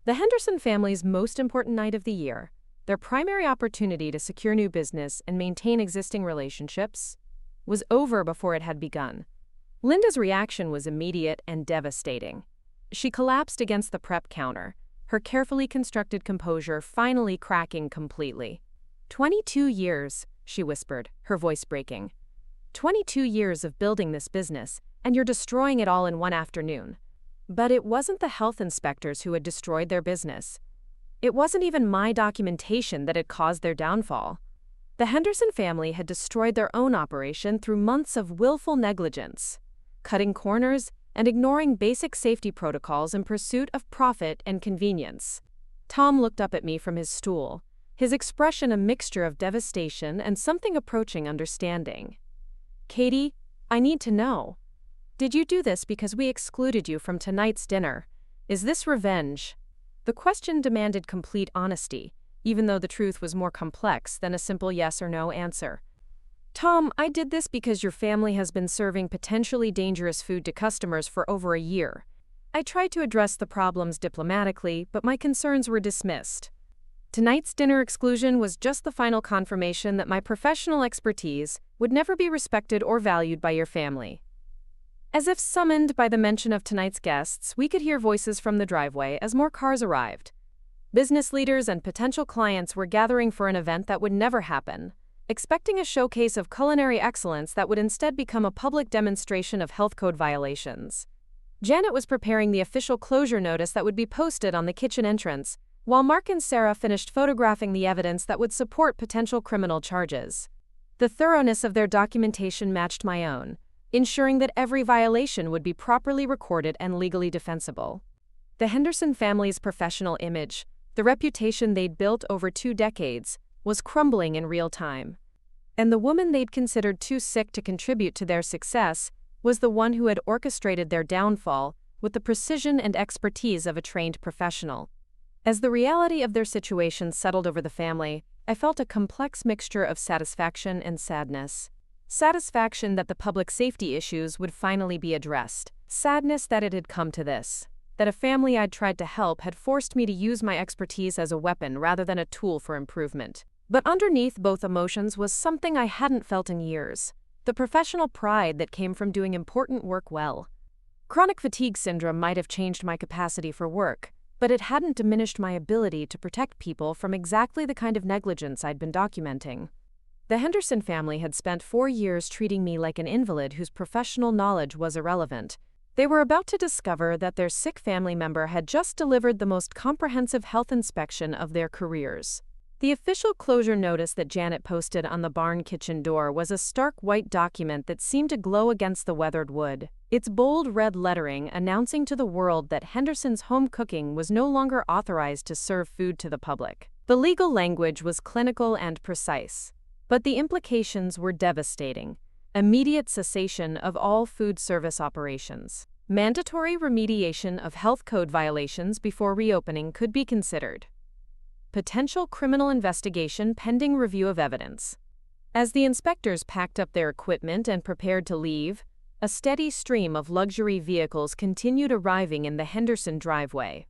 The Henderson family's most important night of the year, their primary opportunity to secure new business and maintain existing relationships, was over before it had begun. Linda's reaction was immediate and devastating. She collapsed against the prep counter, her carefully constructed composure finally cracking completely. 22 years, she whispered, her voice breaking. 22 years of building this business, and you're destroying it all in one afternoon. But it wasn't the health inspectors who had destroyed their business. It wasn't even my documentation that had caused their downfall. The Henderson family had destroyed their own operation through months of willful negligence, cutting corners and ignoring basic safety protocols in pursuit of profit and convenience. Tom looked up at me from his stool, his expression a mixture of devastation and something approaching understanding. "Katie, I need to know. Did you do this because we excluded you from tonight's dinner? Is this revenge?" The question demanded complete honesty, even though the truth was more complex than a simple yes or no answer. "Tom, I did this because your family has been serving potentially dangerous food to customers for over a year. I tried to address the problems diplomatically, but my concerns were dismissed. Tonight's dinner exclusion was just the final confirmation that my professional expertise would never be respected or valued by your family." As if summoned by the mention of tonight's guests, we could hear voices from the driveway as more cars arrived. Business leaders and potential clients were gathering for an event that would never happen. expecting a showcase of culinary excellence that would instead become a public demonstration of health code violations. Janet was preparing the official closure notice that would be posted on the kitchen entrance, while Mark and Sarah finished photographing the evidence that would support potential criminal charges. The thoroughness of their documentation matched my own, ensuring that every violation would be properly recorded and legally defensible. The Henderson family's professional image, the reputation they'd built over 2 decades, was crumbling in real time. And the woman they'd considered too sick to contribute to their success was the one who had orchestrated their downfall with the precision and expertise of a trained professional. As the reality of their situation settled over the family, I felt a complex mixture of satisfaction and sadness. Satisfaction that the public safety issues would finally be addressed. Sadness that it had come to this. That a family I'd tried to help had forced me to use my expertise as a weapon rather than a tool for improvement. But underneath both emotions was something I hadn't felt in years. The professional pride that came from doing important work well. Chronic fatigue syndrome might have changed my capacity for work, but it hadn't diminished my ability to protect people from exactly the kind of negligence I'd been documenting. The Henderson family had spent 4 years treating me like an invalid whose professional knowledge was irrelevant. They were about to discover that their sick family member had just delivered the most comprehensive health inspection of their careers. The official closure notice that Janet posted on the barn kitchen door was a stark white document that seemed to glow against the weathered wood. Its bold red lettering announcing to the world that Henderson's home cooking was no longer authorized to serve food to the public. The legal language was clinical and precise, but the implications were devastating. Immediate cessation of all food service operations. Mandatory remediation of health code violations before reopening could be considered. Potential criminal investigation pending review of evidence. As the inspectors packed up their equipment and prepared to leave, a steady stream of luxury vehicles continued arriving in the Henderson driveway.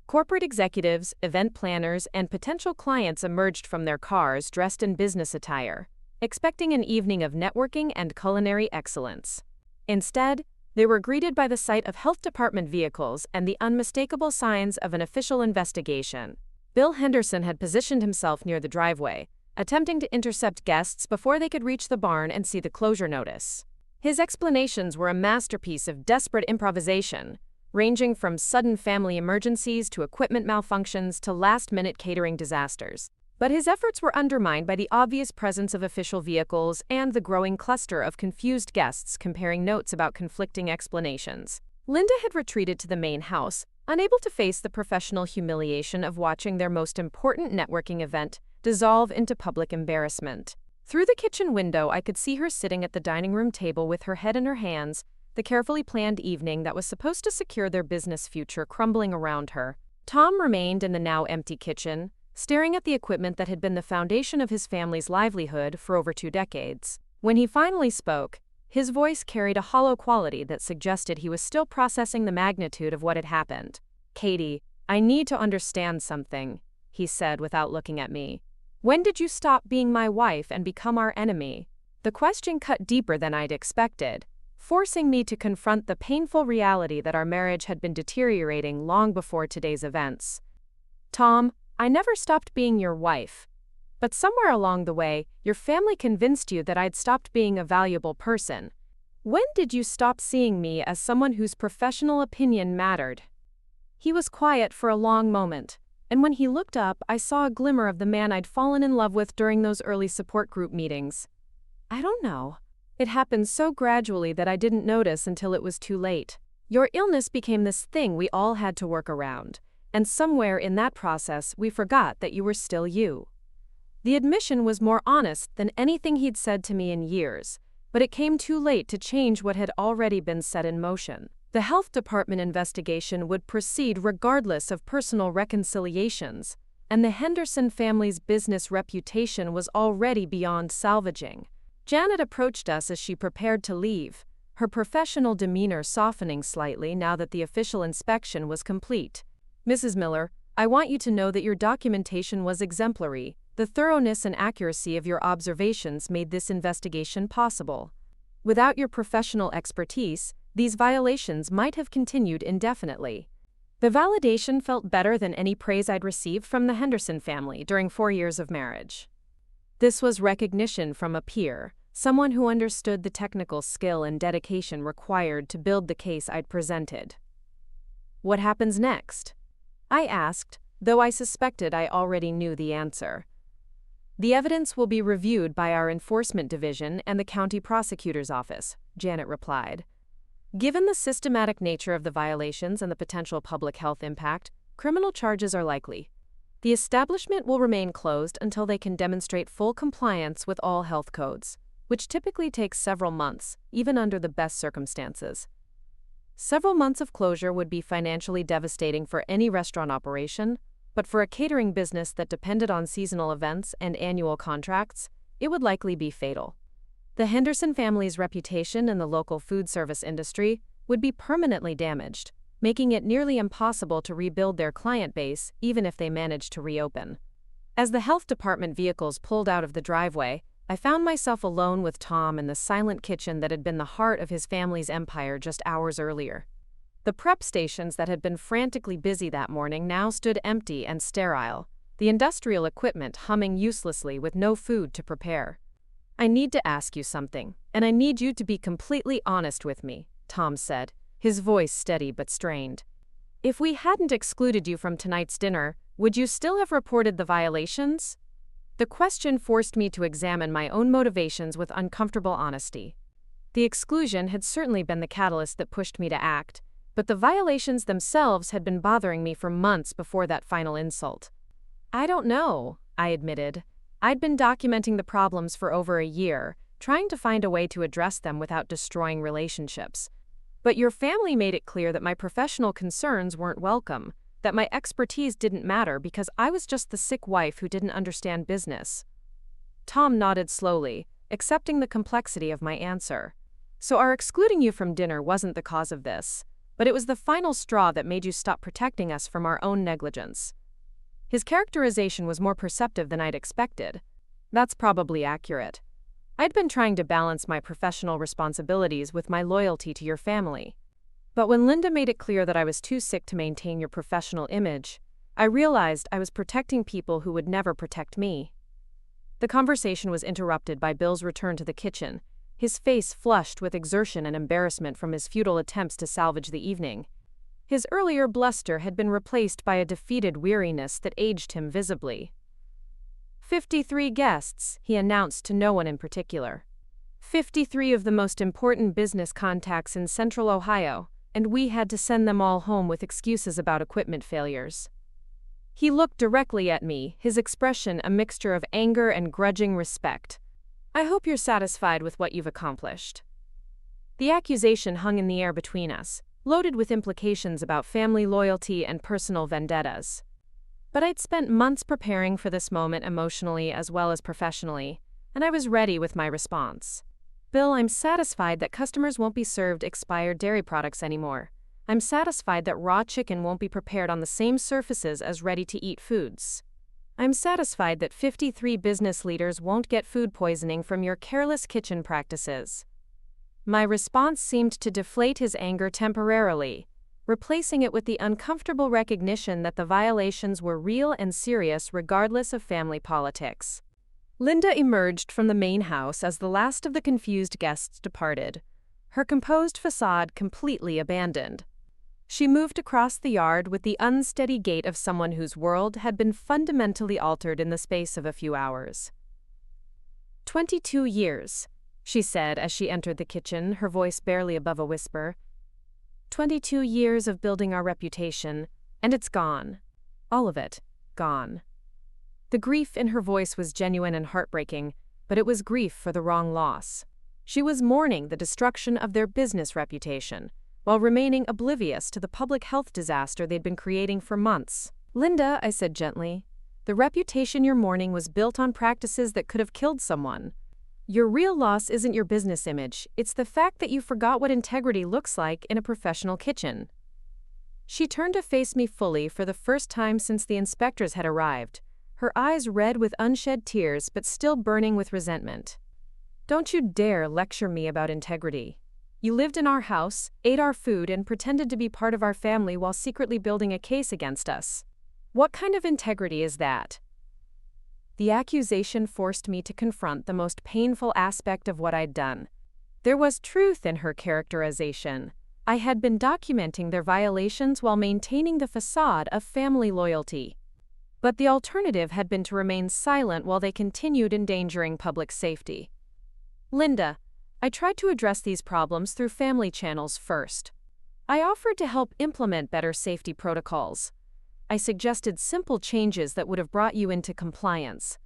Corporate executives, event planners, and potential clients emerged from their cars dressed in business attire, expecting an evening of networking and culinary excellence. Instead, they were greeted by the sight of health department vehicles and the unmistakable signs of an official investigation. Bill Henderson had positioned himself near the driveway, attempting to intercept guests before they could reach the barn and see the closure notice. His explanations were a masterpiece of desperate improvisation, ranging from sudden family emergencies to equipment malfunctions to last-minute catering disasters. But his efforts were undermined by the obvious presence of official vehicles and the growing cluster of confused guests comparing notes about conflicting explanations. Linda had retreated to the main house, unable to face the professional humiliation of watching their most important networking event dissolve into public embarrassment. Through the kitchen window, I could see her sitting at the dining room table with her head in her hands, the carefully planned evening that was supposed to secure their business future crumbling around her. Tom remained in the now empty kitchen, staring at the equipment that had been the foundation of his family's livelihood for over 2 decades. When he finally spoke, his voice carried a hollow quality that suggested he was still processing the magnitude of what had happened. "Katie, I need to understand something," he said without looking at me. "When did you stop being my wife and become our enemy?" The question cut deeper than I'd expected, forcing me to confront the painful reality that our marriage had been deteriorating long before today's events. "Tom, I never stopped being your wife. But somewhere along the way, your family convinced you that I'd stopped being a valuable person. When did you stop seeing me as someone whose professional opinion mattered?" He was quiet for a long moment, and when he looked up, I saw a glimmer of the man I'd fallen in love with during those early support group meetings. "I don't know. It happened so gradually that I didn't notice until it was too late. Your illness became this thing we all had to work around, and somewhere in that process we forgot that you were still you." The admission was more honest than anything he'd said to me in years, but it came too late to change what had already been set in motion. The health department investigation would proceed regardless of personal reconciliations, and the Henderson family's business reputation was already beyond salvaging. Janet approached us as she prepared to leave, her professional demeanor softening slightly now that the official inspection was complete. "Mrs. Miller, I want you to know that your documentation was exemplary. The thoroughness and accuracy of your observations made this investigation possible. Without your professional expertise, these violations might have continued indefinitely." The validation felt better than any praise I'd received from the Henderson family during 4 years of marriage. This was recognition from a peer, someone who understood the technical skill and dedication required to build the case I'd presented. What happens next? I asked, though I suspected I already knew the answer. The evidence will be reviewed by our enforcement division and the county prosecutor's office, Janet replied. Given the systematic nature of the violations and the potential public health impact, criminal charges are likely. The establishment will remain closed until they can demonstrate full compliance with all health codes, which typically takes several months, even under the best circumstances. Several months of closure would be financially devastating for any restaurant operation, but for a catering business that depended on seasonal events and annual contracts, it would likely be fatal. The Henderson family's reputation in the local food service industry would be permanently damaged, making it nearly impossible to rebuild their client base even if they managed to reopen. As the health department vehicles pulled out of the driveway, I found myself alone with Tom in the silent kitchen that had been the heart of his family's empire just hours earlier. The prep stations that had been frantically busy that morning now stood empty and sterile, the industrial equipment humming uselessly with no food to prepare. "I need to ask you something, and I need you to be completely honest with me," Tom said, his voice steady but strained. "If we hadn't excluded you from tonight's dinner, would you still have reported the violations?" The question forced me to examine my own motivations with uncomfortable honesty. The exclusion had certainly been the catalyst that pushed me to act, but the violations themselves had been bothering me for months before that final insult. "I don't know," I admitted. I'd been documenting the problems for over a year, trying to find a way to address them without destroying relationships. But your family made it clear that my professional concerns weren't welcome, that my expertise didn't matter because I was just the sick wife who didn't understand business. Tom nodded slowly, accepting the complexity of my answer. "So our excluding you from dinner wasn't the cause of this, but it was the final straw that made you stop protecting us from our own negligence." His characterization was more perceptive than I'd expected. That's probably accurate. I'd been trying to balance my professional responsibilities with my loyalty to your family. But when Linda made it clear that I was too sick to maintain your professional image, I realized I was protecting people who would never protect me. The conversation was interrupted by Bill's return to the kitchen, his face flushed with exertion and embarrassment from his futile attempts to salvage the evening. His earlier bluster had been replaced by a defeated weariness that aged him visibly. 53 guests, he announced to no one in particular. 53 of the most important business contacts in Central Ohio, and we had to send them all home with excuses about equipment failures. He looked directly at me, his expression a mixture of anger and grudging respect. "I hope you're satisfied with what you've accomplished." The accusation hung in the air between us, loaded with implications about family loyalty and personal vendettas. But I'd spent months preparing for this moment emotionally as well as professionally, and I was ready with my response. "Bill, I'm satisfied that customers won't be served expired dairy products anymore. I'm satisfied that raw chicken won't be prepared on the same surfaces as ready-to-eat foods. I'm satisfied that 53 business leaders won't get food poisoning from your careless kitchen practices." My response seemed to deflate his anger temporarily, replacing it with the uncomfortable recognition that the violations were real and serious regardless of family politics. Linda emerged from the main house as the last of the confused guests departed, her composed facade completely abandoned. She moved across the yard with the unsteady gait of someone whose world had been fundamentally altered in the space of a few hours. 22 years, she said as she entered the kitchen, her voice barely above a whisper. 22 years of building our reputation, and it's gone. All of it, gone. The grief in her voice was genuine and heartbreaking, but it was grief for the wrong loss. She was mourning the destruction of their business reputation, while remaining oblivious to the public health disaster they'd been creating for months. "Linda," I said gently, "the reputation you're mourning was built on practices that could have killed someone. Your real loss isn't your business image, it's the fact that you forgot what integrity looks like in a professional kitchen." She turned to face me fully for the first time since the inspectors had arrived, her eyes red with unshed tears but still burning with resentment. "Don't you dare lecture me about integrity. You lived in our house, ate our food, and pretended to be part of our family while secretly building a case against us. What kind of integrity is that?" The accusation forced me to confront the most painful aspect of what I'd done. There was truth in her characterization. I had been documenting their violations while maintaining the facade of family loyalty. But the alternative had been to remain silent while they continued endangering public safety. Linda, I tried to address these problems through family channels first. I offered to help implement better safety protocols. I suggested simple changes that would have brought you into compliance.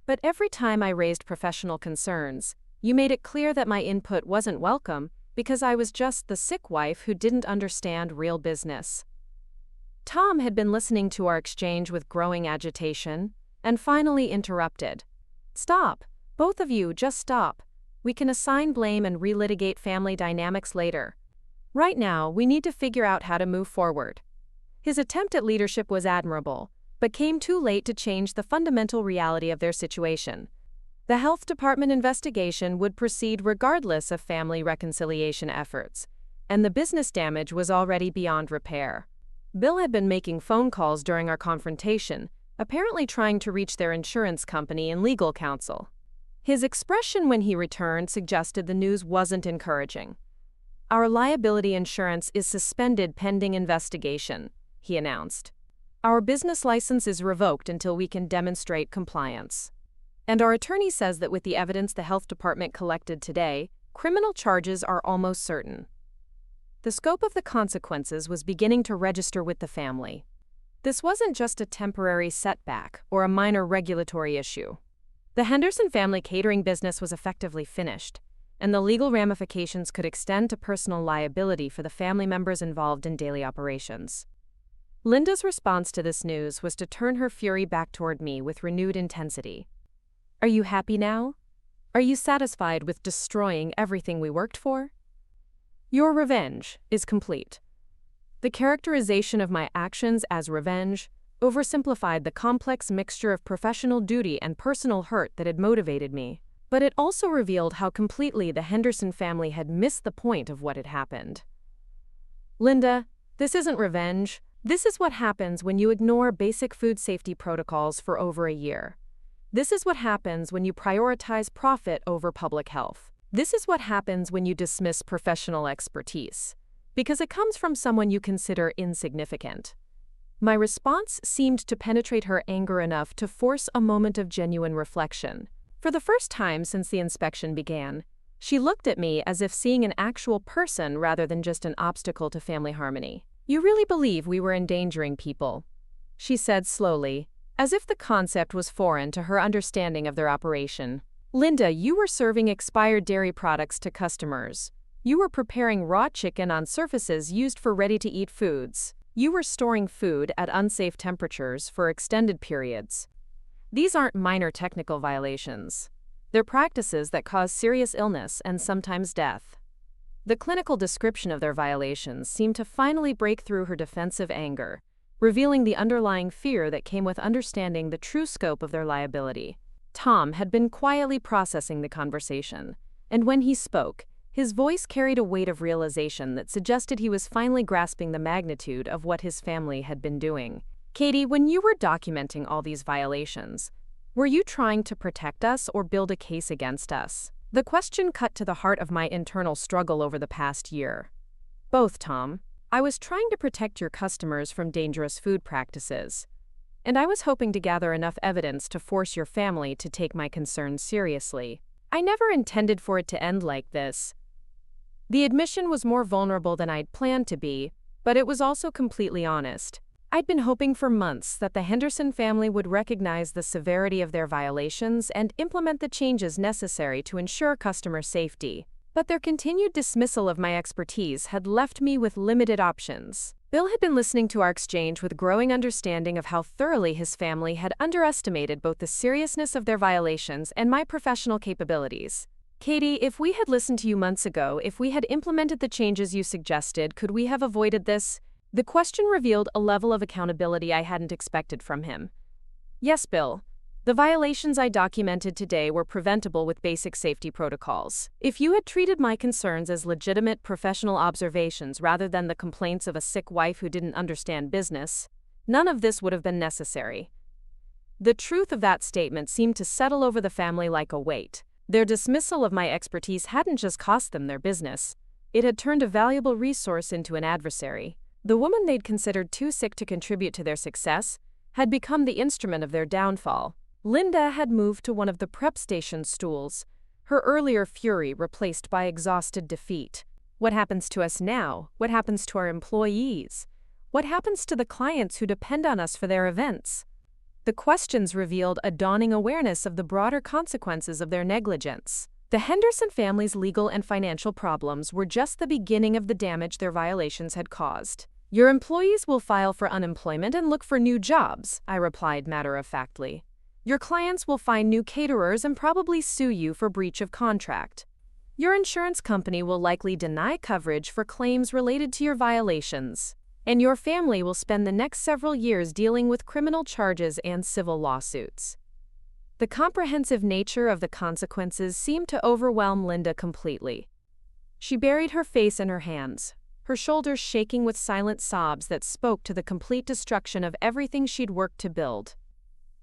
But every time I raised professional concerns, you made it clear that my input wasn't welcome because I was just the sick wife who didn't understand real business. Tom had been listening to our exchange with growing agitation and finally interrupted. Stop. Both of you, just stop. We can assign blame and relitigate family dynamics later. Right now, we need to figure out how to move forward. His attempt at leadership was admirable, but came too late to change the fundamental reality of their situation. The health department investigation would proceed regardless of family reconciliation efforts, and the business damage was already beyond repair. Bill had been making phone calls during our confrontation, apparently trying to reach their insurance company and legal counsel. His expression when he returned suggested the news wasn't encouraging. Our liability insurance is suspended pending investigation, he announced. Our business license is revoked until we can demonstrate compliance. And our attorney says that with the evidence the health department collected today, criminal charges are almost certain. The scope of the consequences was beginning to register with the family. This wasn't just a temporary setback or a minor regulatory issue. The Henderson family catering business was effectively finished, and the legal ramifications could extend to personal liability for the family members involved in daily operations. Linda's response to this news was to turn her fury back toward me with renewed intensity. Are you happy now? Are you satisfied with destroying everything we worked for? Your revenge is complete. The characterization of my actions as revenge oversimplified the complex mixture of professional duty and personal hurt that had motivated me, but it also revealed how completely the Henderson family had missed the point of what had happened. Linda, this isn't revenge. This is what happens when you ignore basic food safety protocols for over a year. This is what happens when you prioritize profit over public health. This is what happens when you dismiss professional expertise, because it comes from someone you consider insignificant. My response seemed to penetrate her anger enough to force a moment of genuine reflection. For the first time since the inspection began, she looked at me as if seeing an actual person rather than just an obstacle to family harmony. You really believe we were endangering people, she said slowly, as if the concept was foreign to her understanding of their operation. Linda, you were serving expired dairy products to customers. You were preparing raw chicken on surfaces used for ready-to-eat foods. You were storing food at unsafe temperatures for extended periods. These aren't minor technical violations. They're practices that cause serious illness and sometimes death. The clinical description of their violations seemed to finally break through her defensive anger, revealing the underlying fear that came with understanding the true scope of their liability. Tom had been quietly processing the conversation, and when he spoke, his voice carried a weight of realization that suggested he was finally grasping the magnitude of what his family had been doing. Katie, when you were documenting all these violations, were you trying to protect us or build a case against us? The question cut to the heart of my internal struggle over the past year. Both, Tom. I was trying to protect your customers from dangerous food practices, and I was hoping to gather enough evidence to force your family to take my concerns seriously. I never intended for it to end like this. The admission was more vulnerable than I'd planned to be, but it was also completely honest. I'd been hoping for months that the Henderson family would recognize the severity of their violations and implement the changes necessary to ensure customer safety. But their continued dismissal of my expertise had left me with limited options. Bill had been listening to our exchange with growing understanding of how thoroughly his family had underestimated both the seriousness of their violations and my professional capabilities. Katie, if we had listened to you months ago, if we had implemented the changes you suggested, could we have avoided this? The question revealed a level of accountability I hadn't expected from him. Yes, Bill. The violations I documented today were preventable with basic safety protocols. If you had treated my concerns as legitimate professional observations rather than the complaints of a sick wife who didn't understand business, none of this would have been necessary. The truth of that statement seemed to settle over the family like a weight. Their dismissal of my expertise hadn't just cost them their business. It had turned a valuable resource into an adversary. The woman they'd considered too sick to contribute to their success had become the instrument of their downfall. Linda had moved to one of the prep station stools, her earlier fury replaced by exhausted defeat. What happens to us now? What happens to our employees? What happens to the clients who depend on us for their events? The questions revealed a dawning awareness of the broader consequences of their negligence. The Henderson family's legal and financial problems were just the beginning of the damage their violations had caused. "Your employees will file for unemployment and look for new jobs," I replied matter-of-factly. "Your clients will find new caterers and probably sue you for breach of contract. Your insurance company will likely deny coverage for claims related to your violations. And your family will spend the next several years dealing with criminal charges and civil lawsuits." The comprehensive nature of the consequences seemed to overwhelm Linda completely. She buried her face in her hands, her shoulders shaking with silent sobs that spoke to the complete destruction of everything she'd worked to build.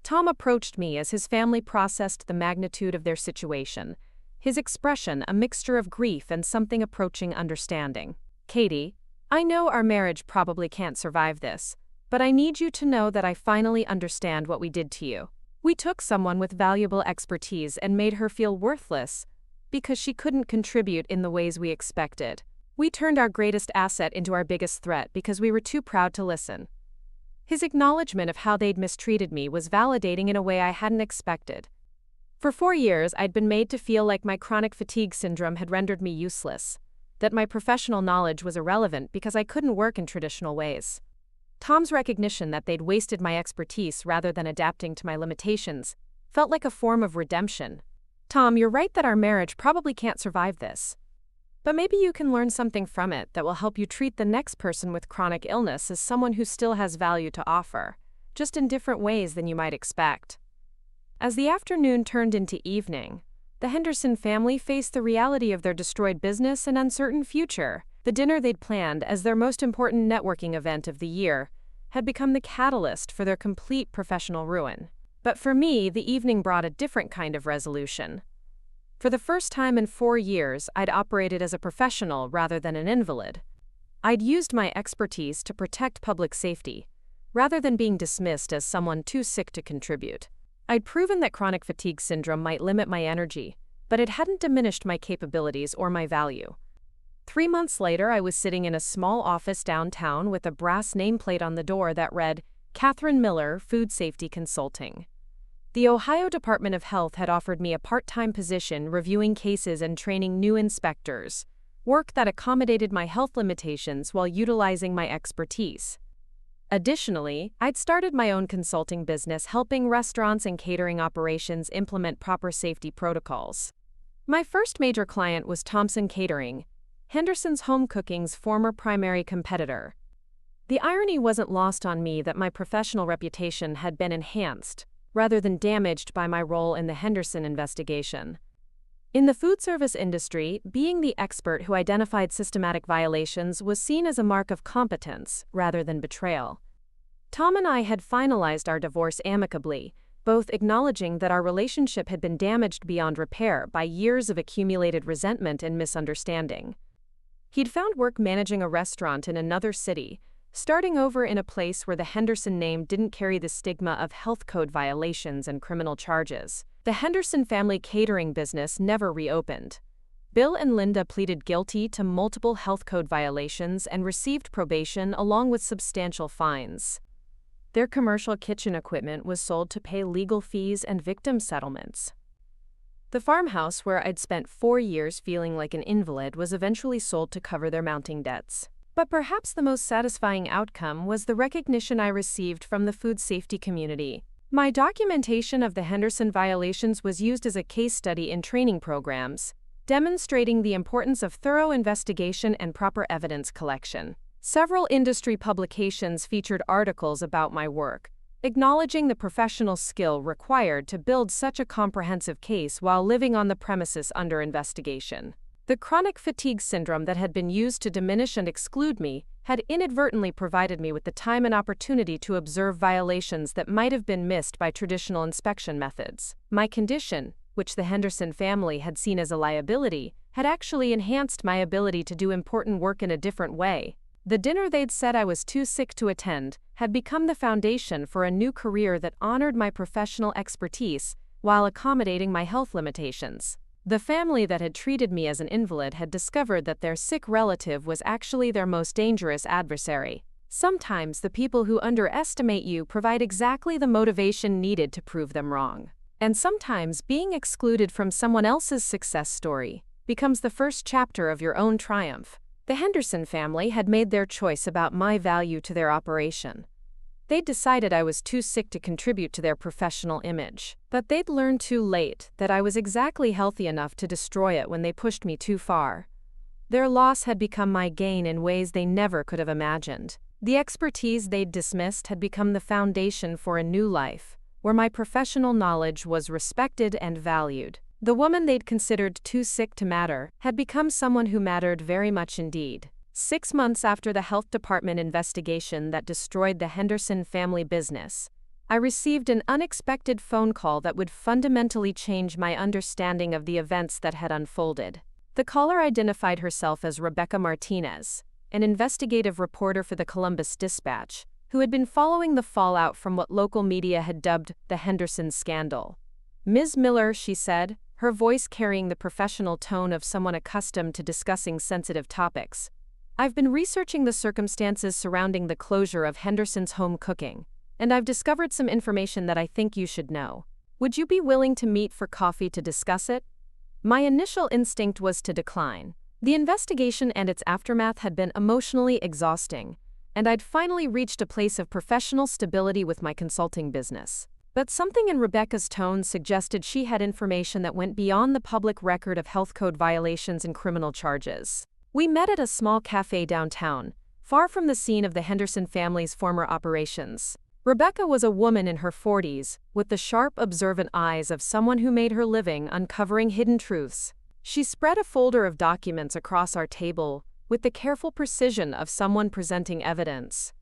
Tom approached me as his family processed the magnitude of their situation, his expression a mixture of grief and something approaching understanding. "Katie, I know our marriage probably can't survive this, but I need you to know that I finally understand what we did to you. We took someone with valuable expertise and made her feel worthless because she couldn't contribute in the ways we expected. We turned our greatest asset into our biggest threat because we were too proud to listen." His acknowledgement of how they'd mistreated me was validating in a way I hadn't expected. For 4 years, I'd been made to feel like my chronic fatigue syndrome had rendered me useless, that my professional knowledge was irrelevant because I couldn't work in traditional ways. Tom's recognition that they'd wasted my expertise rather than adapting to my limitations felt like a form of redemption. "Tom, you're right that our marriage probably can't survive this. But maybe you can learn something from it that will help you treat the next person with chronic illness as someone who still has value to offer, just in different ways than you might expect." As the afternoon turned into evening, the Henderson family faced the reality of their destroyed business and uncertain future. The dinner they'd planned as their most important networking event of the year had become the catalyst for their complete professional ruin. But for me, the evening brought a different kind of resolution. For the first time in 4 years, I'd operated as a professional rather than an invalid. I'd used my expertise to protect public safety, rather than being dismissed as someone too sick to contribute. I'd proven that chronic fatigue syndrome might limit my energy, but it hadn't diminished my capabilities or my value. 3 months later, I was sitting in a small office downtown with a brass nameplate on the door that read, "Katherine Miller, Food Safety Consulting." The Ohio Department of Health had offered me a part-time position reviewing cases and training new inspectors, work that accommodated my health limitations while utilizing my expertise. Additionally, I'd started my own consulting business helping restaurants and catering operations implement proper safety protocols. My first major client was Thompson Catering, Henderson's Home Cooking's former primary competitor. The irony wasn't lost on me that my professional reputation had been enhanced, rather than damaged by my role in the Henderson investigation. In the food service industry, being the expert who identified systematic violations was seen as a mark of competence, rather than betrayal. Tom and I had finalized our divorce amicably, both acknowledging that our relationship had been damaged beyond repair by years of accumulated resentment and misunderstanding. He'd found work managing a restaurant in another city, starting over in a place where the Henderson name didn't carry the stigma of health code violations and criminal charges. The Henderson family catering business never reopened. Bill and Linda pleaded guilty to multiple health code violations and received probation along with substantial fines. Their commercial kitchen equipment was sold to pay legal fees and victim settlements. The farmhouse where I'd spent 4 years feeling like an invalid was eventually sold to cover their mounting debts. But perhaps the most satisfying outcome was the recognition I received from the food safety community. My documentation of the Henderson violations was used as a case study in training programs, demonstrating the importance of thorough investigation and proper evidence collection. Several industry publications featured articles about my work, acknowledging the professional skill required to build such a comprehensive case while living on the premises under investigation. The chronic fatigue syndrome that had been used to diminish and exclude me had inadvertently provided me with the time and opportunity to observe violations that might have been missed by traditional inspection methods. My condition, which the Henderson family had seen as a liability, had actually enhanced my ability to do important work in a different way. The dinner they'd said I was too sick to attend had become the foundation for a new career that honored my professional expertise while accommodating my health limitations. The family that had treated me as an invalid had discovered that their sick relative was actually their most dangerous adversary. Sometimes the people who underestimate you provide exactly the motivation needed to prove them wrong. And sometimes being excluded from someone else's success story becomes the first chapter of your own triumph. The Henderson family had made their choice about my value to their operation. They'd decided I was too sick to contribute to their professional image, but they'd learned too late that I was exactly healthy enough to destroy it when they pushed me too far. Their loss had become my gain in ways they never could have imagined. The expertise they'd dismissed had become the foundation for a new life, where my professional knowledge was respected and valued. The woman they'd considered too sick to matter had become someone who mattered very much indeed. 6 months after the health department investigation that destroyed the Henderson family business, I received an unexpected phone call that would fundamentally change my understanding of the events that had unfolded. The caller identified herself as Rebecca Martinez, an investigative reporter for the Columbus Dispatch, who had been following the fallout from what local media had dubbed the Henderson scandal. "Ms. Miller," she said, her voice carrying the professional tone of someone accustomed to discussing sensitive topics, "I've been researching the circumstances surrounding the closure of Henderson's home cooking, and I've discovered some information that I think you should know. Would you be willing to meet for coffee to discuss it?" My initial instinct was to decline. The investigation and its aftermath had been emotionally exhausting, and I'd finally reached a place of professional stability with my consulting business. But something in Rebecca's tone suggested she had information that went beyond the public record of health code violations and criminal charges. We met at a small cafe downtown, far from the scene of the Henderson family's former operations. Rebecca was a woman in her 40s, with the sharp, observant eyes of someone who made her living uncovering hidden truths. She spread a folder of documents across our table, with the careful precision of someone presenting evidence.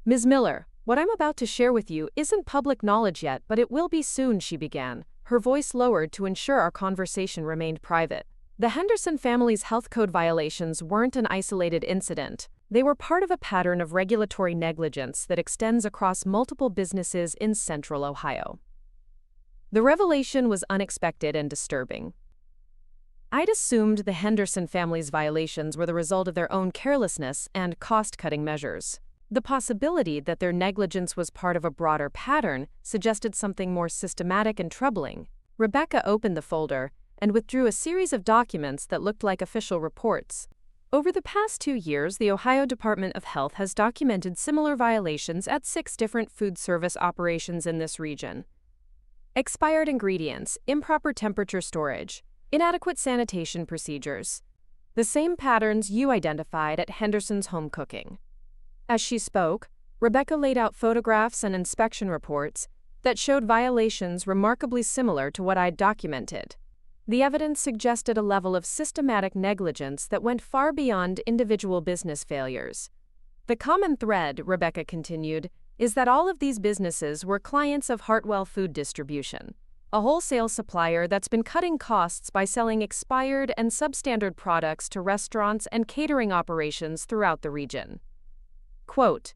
"Ms. Miller, what I'm about to share with you isn't public knowledge yet, but it will be soon," she began, her voice lowered to ensure our conversation remained private. The Henderson family's health code violations weren't an isolated incident. They were part of a pattern of regulatory negligence that extends across multiple businesses in central Ohio. The revelation was unexpected and disturbing. I'd assumed the Henderson family's violations were the result of their own carelessness and cost-cutting measures. The possibility that their negligence was part of a broader pattern suggested something more systematic and troubling. Rebecca opened the folder and withdrew a series of documents that looked like official reports. Over the past 2 years, the Ohio Department of Health has documented similar violations at 6 different food service operations in this region. Expired ingredients, improper temperature storage, inadequate sanitation procedures. The same patterns you identified at Henderson's home cooking. As she spoke, Rebecca laid out photographs and inspection reports that showed violations remarkably similar to what I'd documented. The evidence suggested a level of systematic negligence that went far beyond individual business failures. The common thread, Rebecca continued, is that all of these businesses were clients of Hartwell Food Distribution, a wholesale supplier that's been cutting costs by selling expired and substandard products to restaurants and catering operations throughout the region. Quote,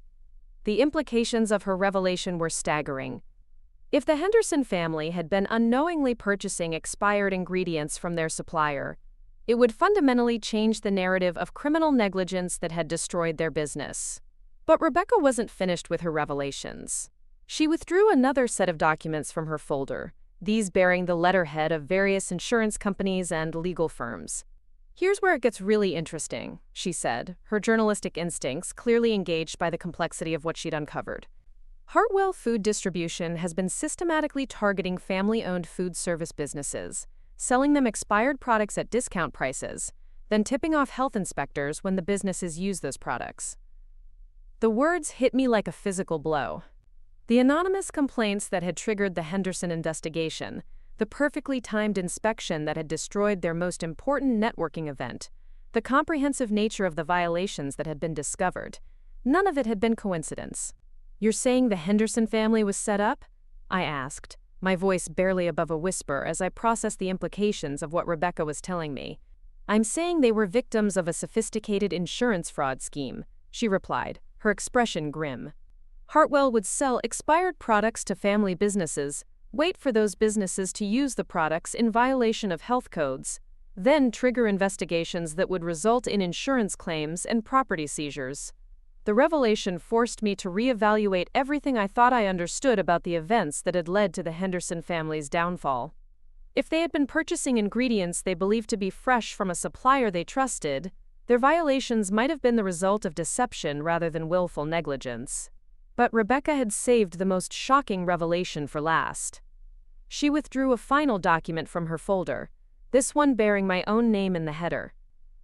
"The implications of her revelation were staggering. If the Henderson family had been unknowingly purchasing expired ingredients from their supplier, it would fundamentally change the narrative of criminal negligence that had destroyed their business." But Rebecca wasn't finished with her revelations. She withdrew another set of documents from her folder, these bearing the letterhead of various insurance companies and legal firms. "Here's where it gets really interesting," she said, her journalistic instincts clearly engaged by the complexity of what she'd uncovered. "Hartwell Food Distribution has been systematically targeting family-owned food service businesses, selling them expired products at discount prices, then tipping off health inspectors when the businesses use those products." The words hit me like a physical blow. The anonymous complaints that had triggered the Henderson investigation, the perfectly timed inspection that had destroyed their most important networking event, the comprehensive nature of the violations that had been discovered. None of it had been coincidence. "You're saying the Henderson family was set up?" I asked, my voice barely above a whisper as I processed the implications of what Rebecca was telling me. "I'm saying they were victims of a sophisticated insurance fraud scheme," she replied, her expression grim. "Hartwell would sell expired products to family businesses, wait for those businesses to use the products in violation of health codes, then trigger investigations that would result in insurance claims and property seizures. The revelation forced me to reevaluate everything I thought I understood about the events that had led to the Henderson family's downfall. If they had been purchasing ingredients they believed to be fresh from a supplier they trusted, their violations might have been the result of deception rather than willful negligence. But Rebecca had saved the most shocking revelation for last. She withdrew a final document from her folder, this one bearing my own name in the header.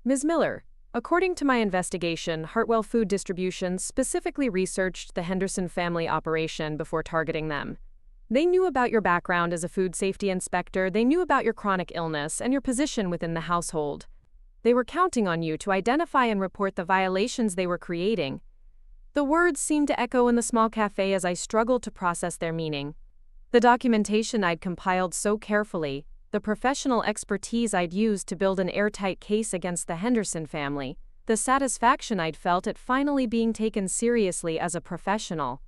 "Ms. Miller, according to my investigation, Hartwell Food Distribution specifically researched the Henderson family operation before targeting them. They knew about your background as a food safety inspector, they knew about your chronic illness and your position within the household. They were counting on you to identify and report the violations they were creating." The words seemed to echo in the small cafe as I struggled to process their meaning. The documentation I'd compiled so carefully, the professional expertise I'd used to build an airtight case against the Henderson family, the satisfaction I'd felt at finally being taken seriously as a professional.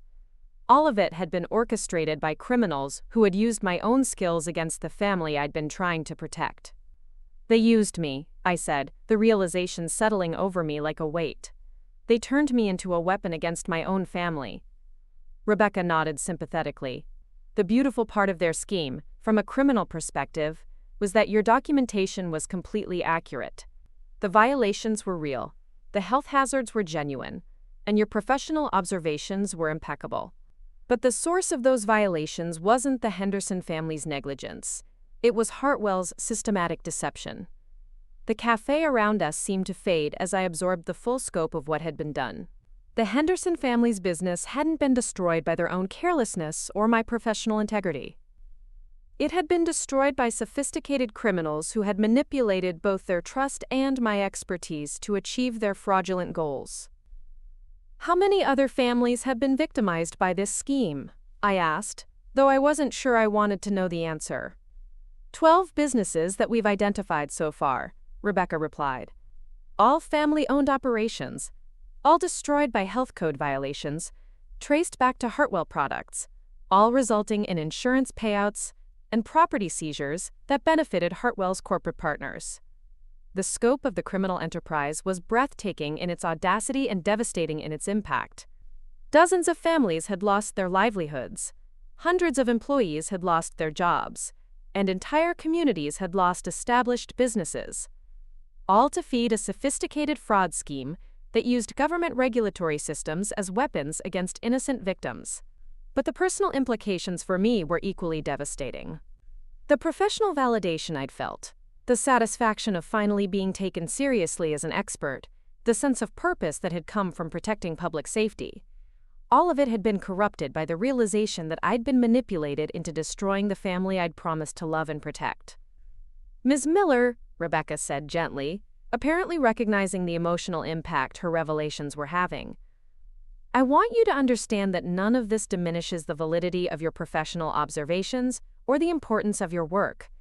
All of it had been orchestrated by criminals who had used my own skills against the family I'd been trying to protect. "They used me," I said, the realization settling over me like a weight. "They turned me into a weapon against my own family." Rebecca nodded sympathetically. "The beautiful part of their scheme, from a criminal perspective, was that your documentation was completely accurate. The violations were real, the health hazards were genuine, and your professional observations were impeccable. But the source of those violations wasn't the Henderson family's negligence. It was Hartwell's systematic deception." The cafe around us seemed to fade as I absorbed the full scope of what had been done. The Henderson family's business hadn't been destroyed by their own carelessness or my professional integrity. It had been destroyed by sophisticated criminals who had manipulated both their trust and my expertise to achieve their fraudulent goals. "How many other families have been victimized by this scheme?" I asked, though I wasn't sure I wanted to know the answer. 12 businesses that we've identified so far," Rebecca replied. "All family-owned operations, all destroyed by health code violations, traced back to Hartwell products, all resulting in insurance payouts and property seizures that benefited Hartwell's corporate partners." The scope of the criminal enterprise was breathtaking in its audacity and devastating in its impact. Dozens of families had lost their livelihoods, hundreds of employees had lost their jobs, and entire communities had lost established businesses, all to feed a sophisticated fraud scheme that used government regulatory systems as weapons against innocent victims. But the personal implications for me were equally devastating. The professional validation I'd felt, the satisfaction of finally being taken seriously as an expert, the sense of purpose that had come from protecting public safety, all of it had been corrupted by the realization that I'd been manipulated into destroying the family I'd promised to love and protect. "Ms. Miller," Rebecca said gently, apparently recognizing the emotional impact her revelations were having, "I want you to understand that none of this diminishes the validity of your professional observations or the importance of your work.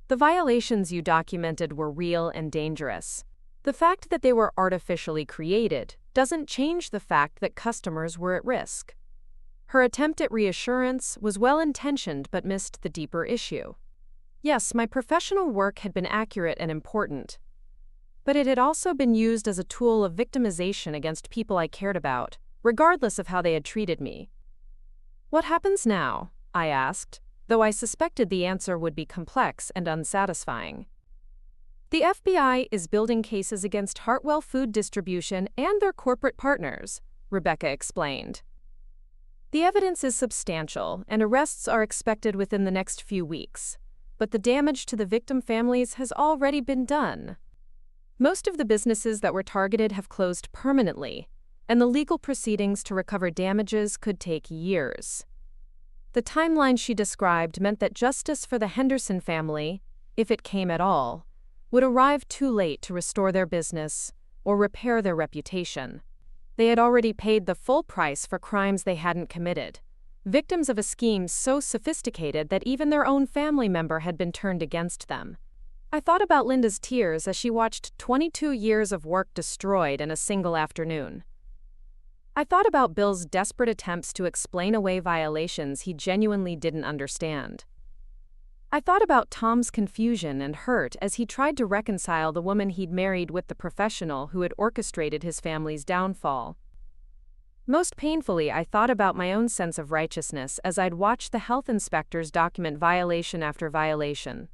The violations you documented were real and dangerous. The fact that they were artificially created doesn't change the fact that customers were at risk." Her attempt at reassurance was well-intentioned but missed the deeper issue. Yes, my professional work had been accurate and important, but it had also been used as a tool of victimization against people I cared about, regardless of how they had treated me. "What happens now?" I asked, though I suspected the answer would be complex and unsatisfying. "The FBI is building cases against Hartwell Food Distribution and their corporate partners," Rebecca explained. "The evidence is substantial, and arrests are expected within the next few weeks. But the damage to the victim families has already been done. Most of the businesses that were targeted have closed permanently, and the legal proceedings to recover damages could take years." The timeline she described meant that justice for the Henderson family, if it came at all, would arrive too late to restore their business or repair their reputation. They had already paid the full price for crimes they hadn't committed, victims of a scheme so sophisticated that even their own family member had been turned against them. I thought about Linda's tears as she watched 22 years of work destroyed in a single afternoon. I thought about Bill's desperate attempts to explain away violations he genuinely didn't understand. I thought about Tom's confusion and hurt as he tried to reconcile the woman he'd married with the professional who had orchestrated his family's downfall. Most painfully, I thought about my own sense of righteousness as I'd watched the health inspectors document violation after violation.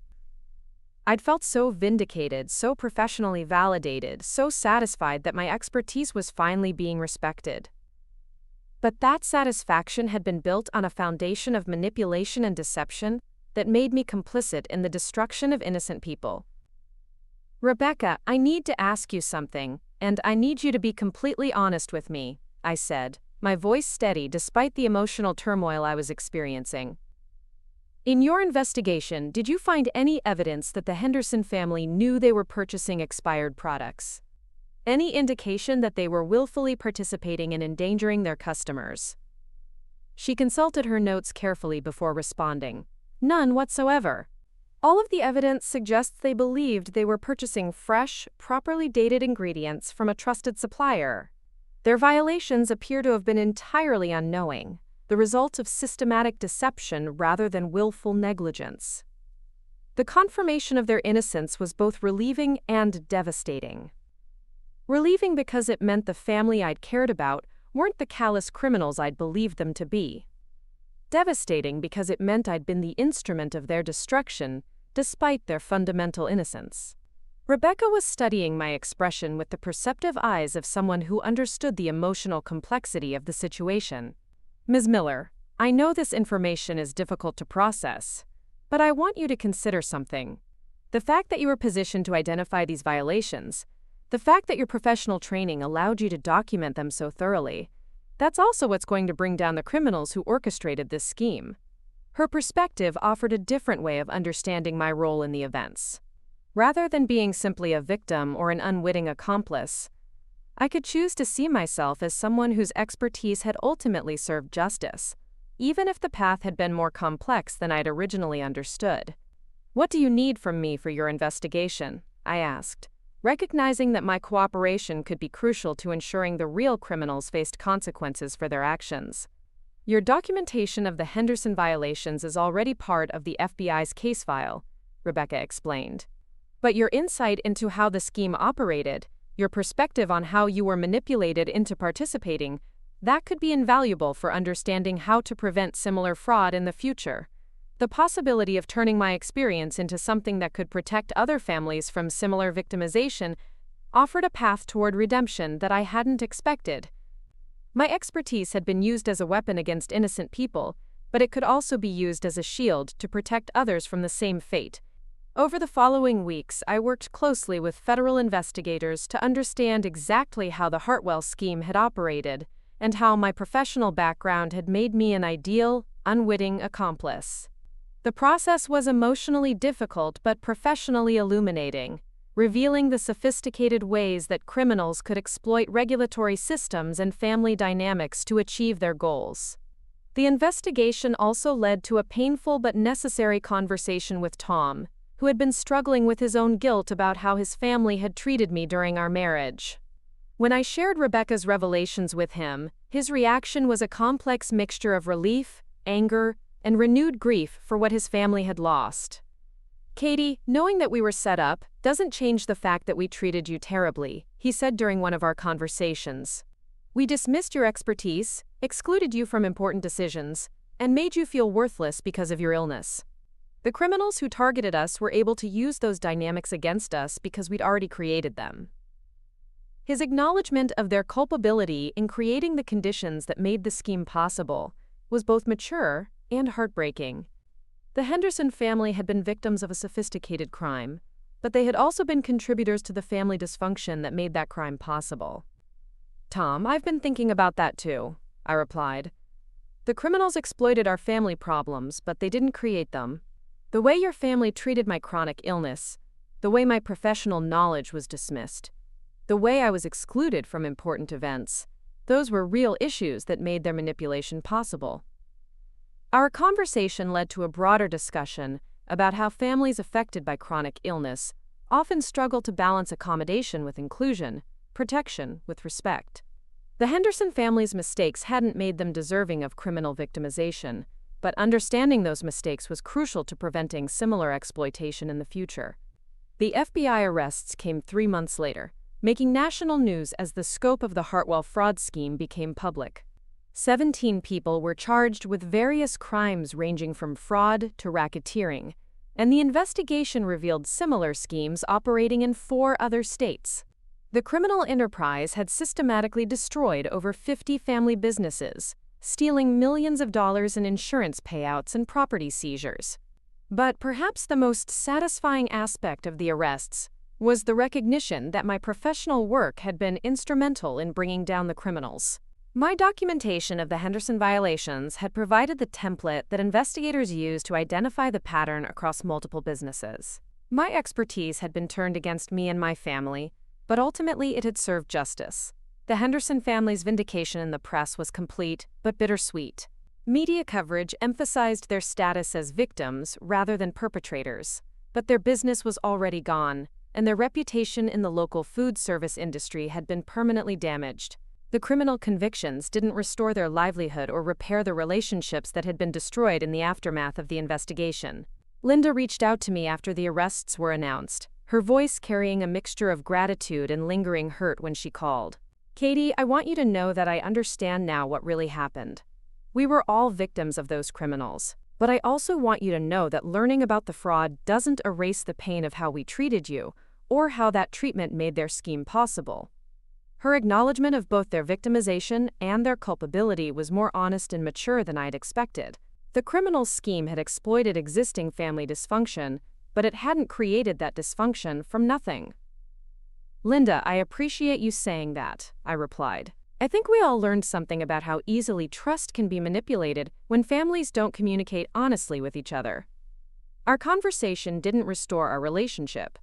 I'd felt so vindicated, so professionally validated, so satisfied that my expertise was finally being respected. But that satisfaction had been built on a foundation of manipulation and deception that made me complicit in the destruction of innocent people. "Rebecca, I need to ask you something, and I need you to be completely honest with me," I said, my voice steady despite the emotional turmoil I was experiencing. "In your investigation, did you find any evidence that the Henderson family knew they were purchasing expired products? Any indication that they were willfully participating in endangering their customers?" She consulted her notes carefully before responding. "None whatsoever. All of the evidence suggests they believed they were purchasing fresh, properly dated ingredients from a trusted supplier. Their violations appear to have been entirely unknowing, the result of systematic deception rather than willful negligence." The confirmation of their innocence was both relieving and devastating. Relieving because it meant the family I'd cared about weren't the callous criminals I'd believed them to be. Devastating because it meant I'd been the instrument of their destruction, despite their fundamental innocence. Rebecca was studying my expression with the perceptive eyes of someone who understood the emotional complexity of the situation. "Ms. Miller, I know this information is difficult to process, but I want you to consider something. The fact that you were positioned to identify these violations, the fact that your professional training allowed you to document them so thoroughly, that's also what's going to bring down the criminals who orchestrated this scheme." Her perspective offered a different way of understanding my role in the events. Rather than being simply a victim or an unwitting accomplice, I could choose to see myself as someone whose expertise had ultimately served justice, even if the path had been more complex than I'd originally understood. "What do you need from me for your investigation?" I asked, recognizing that my cooperation could be crucial to ensuring the real criminals faced consequences for their actions. "Your documentation of the Henderson violations is already part of the FBI's case file," Rebecca explained. "But your insight into how the scheme operated, your perspective on how you were manipulated into participating, that could be invaluable for understanding how to prevent similar fraud in the future. The possibility of turning my experience into something that could protect other families from similar victimization offered a path toward redemption that I hadn't expected. My expertise had been used as a weapon against innocent people, but it could also be used as a shield to protect others from the same fate." Over the following weeks, I worked closely with federal investigators to understand exactly how the Hartwell scheme had operated and how my professional background had made me an ideal, unwitting accomplice. The process was emotionally difficult but professionally illuminating, revealing the sophisticated ways that criminals could exploit regulatory systems and family dynamics to achieve their goals. The investigation also led to a painful but necessary conversation with Tom, who had been struggling with his own guilt about how his family had treated me during our marriage. When I shared Rebecca's revelations with him, his reaction was a complex mixture of relief, anger, and renewed grief for what his family had lost. "Katie, knowing that we were set up doesn't change the fact that we treated you terribly," he said during one of our conversations. "We dismissed your expertise, excluded you from important decisions, and made you feel worthless because of your illness. The criminals who targeted us were able to use those dynamics against us because we'd already created them." His acknowledgement of their culpability in creating the conditions that made the scheme possible was both mature and heartbreaking. The Henderson family had been victims of a sophisticated crime, but they had also been contributors to the family dysfunction that made that crime possible. "Tom, I've been thinking about that too," I replied. The criminals exploited our family problems, but they didn't create them. The way your family treated my chronic illness, the way my professional knowledge was dismissed, the way I was excluded from important events, those were real issues that made their manipulation possible. Our conversation led to a broader discussion about how families affected by chronic illness often struggle to balance accommodation with inclusion, protection with respect. The Henderson family's mistakes hadn't made them deserving of criminal victimization, but understanding those mistakes was crucial to preventing similar exploitation in the future. The FBI arrests came 3 months later, making national news as the scope of the Hartwell fraud scheme became public. 17 people were charged with various crimes ranging from fraud to racketeering, and the investigation revealed similar schemes operating in 4 other states. The criminal enterprise had systematically destroyed over 50 family businesses, stealing millions of dollars in insurance payouts and property seizures. But perhaps the most satisfying aspect of the arrests was the recognition that my professional work had been instrumental in bringing down the criminals. My documentation of the Henderson violations had provided the template that investigators used to identify the pattern across multiple businesses. My expertise had been turned against me and my family, but ultimately it had served justice. The Henderson family's vindication in the press was complete but bittersweet. Media coverage emphasized their status as victims rather than perpetrators, but their business was already gone, and their reputation in the local food service industry had been permanently damaged. The criminal convictions didn't restore their livelihood or repair the relationships that had been destroyed in the aftermath of the investigation. Linda reached out to me after the arrests were announced, her voice carrying a mixture of gratitude and lingering hurt when she called. "Katie, I want you to know that I understand now what really happened. We were all victims of those criminals, but I also want you to know that learning about the fraud doesn't erase the pain of how we treated you, or how that treatment made their scheme possible." Her acknowledgement of both their victimization and their culpability was more honest and mature than I'd expected. The criminal scheme had exploited existing family dysfunction, but it hadn't created that dysfunction from nothing. "Linda, I appreciate you saying that," I replied. "I think we all learned something about how easily trust can be manipulated when families don't communicate honestly with each other." Our conversation didn't restore our relationship.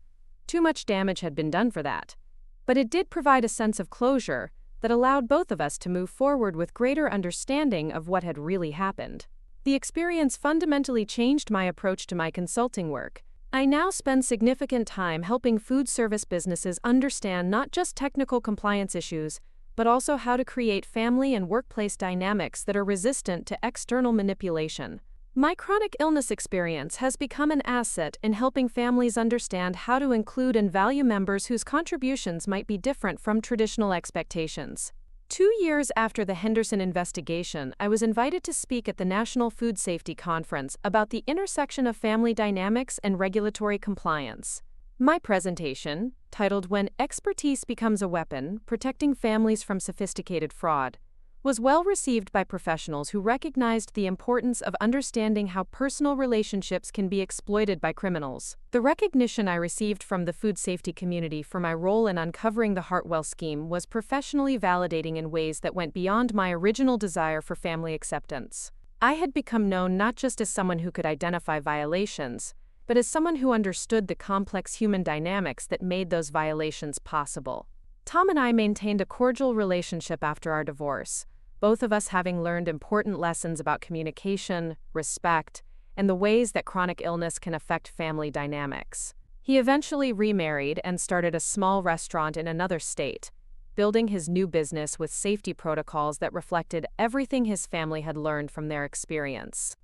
Too much damage had been done for that. But it did provide a sense of closure that allowed both of us to move forward with greater understanding of what had really happened. The experience fundamentally changed my approach to my consulting work. I now spend significant time helping food service businesses understand not just technical compliance issues, but also how to create family and workplace dynamics that are resistant to external manipulation. My chronic illness experience has become an asset in helping families understand how to include and value members whose contributions might be different from traditional expectations. 2 years after the Henderson investigation, I was invited to speak at the National Food Safety Conference about the intersection of family dynamics and regulatory compliance. My presentation, titled "When Expertise Becomes a Weapon: Protecting Families from Sophisticated Fraud," was well received by professionals who recognized the importance of understanding how personal relationships can be exploited by criminals. The recognition I received from the food safety community for my role in uncovering the Hartwell scheme was professionally validating in ways that went beyond my original desire for family acceptance. I had become known not just as someone who could identify violations, but as someone who understood the complex human dynamics that made those violations possible. Tom and I maintained a cordial relationship after our divorce, both of us having learned important lessons about communication, respect, and the ways that chronic illness can affect family dynamics. He eventually remarried and started a small restaurant in another state, building his new business with safety protocols that reflected everything his family had learned from their experience.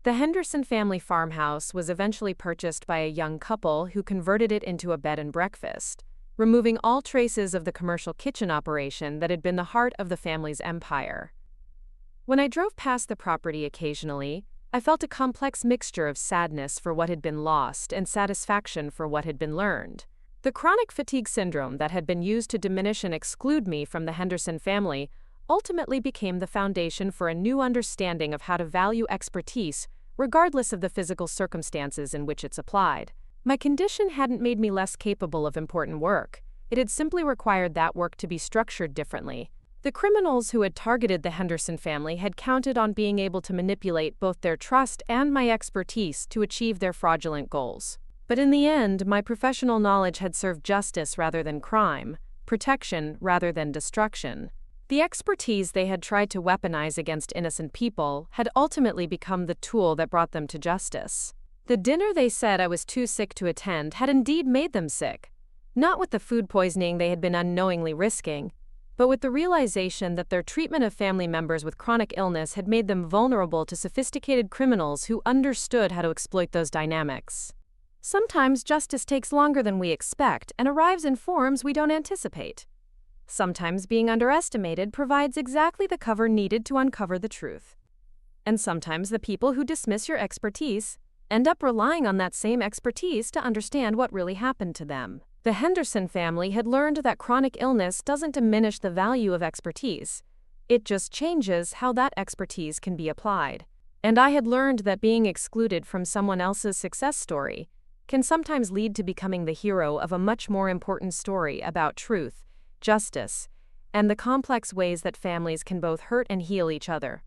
The Henderson family farmhouse was eventually purchased by a young couple who converted it into a bed and breakfast, removing all traces of the commercial kitchen operation that had been the heart of the family's empire. When I drove past the property occasionally, I felt a complex mixture of sadness for what had been lost and satisfaction for what had been learned. The chronic fatigue syndrome that had been used to diminish and exclude me from the Henderson family ultimately became the foundation for a new understanding of how to value expertise, regardless of the physical circumstances in which it's applied. My condition hadn't made me less capable of important work. It had simply required that work to be structured differently. The criminals who had targeted the Henderson family had counted on being able to manipulate both their trust and my expertise to achieve their fraudulent goals. But in the end, my professional knowledge had served justice rather than crime, protection rather than destruction. The expertise they had tried to weaponize against innocent people had ultimately become the tool that brought them to justice. The dinner they said I was too sick to attend had indeed made them sick, not with the food poisoning they had been unknowingly risking, but with the realization that their treatment of family members with chronic illness had made them vulnerable to sophisticated criminals who understood how to exploit those dynamics. Sometimes justice takes longer than we expect and arrives in forms we don't anticipate. Sometimes being underestimated provides exactly the cover needed to uncover the truth. And sometimes the people who dismiss your expertise end up relying on that same expertise to understand what really happened to them. The Henderson family had learned that chronic illness doesn't diminish the value of expertise. It just changes how that expertise can be applied. And I had learned that being excluded from someone else's success story can sometimes lead to becoming the hero of a much more important story about truth, justice, and the complex ways that families can both hurt and heal each other.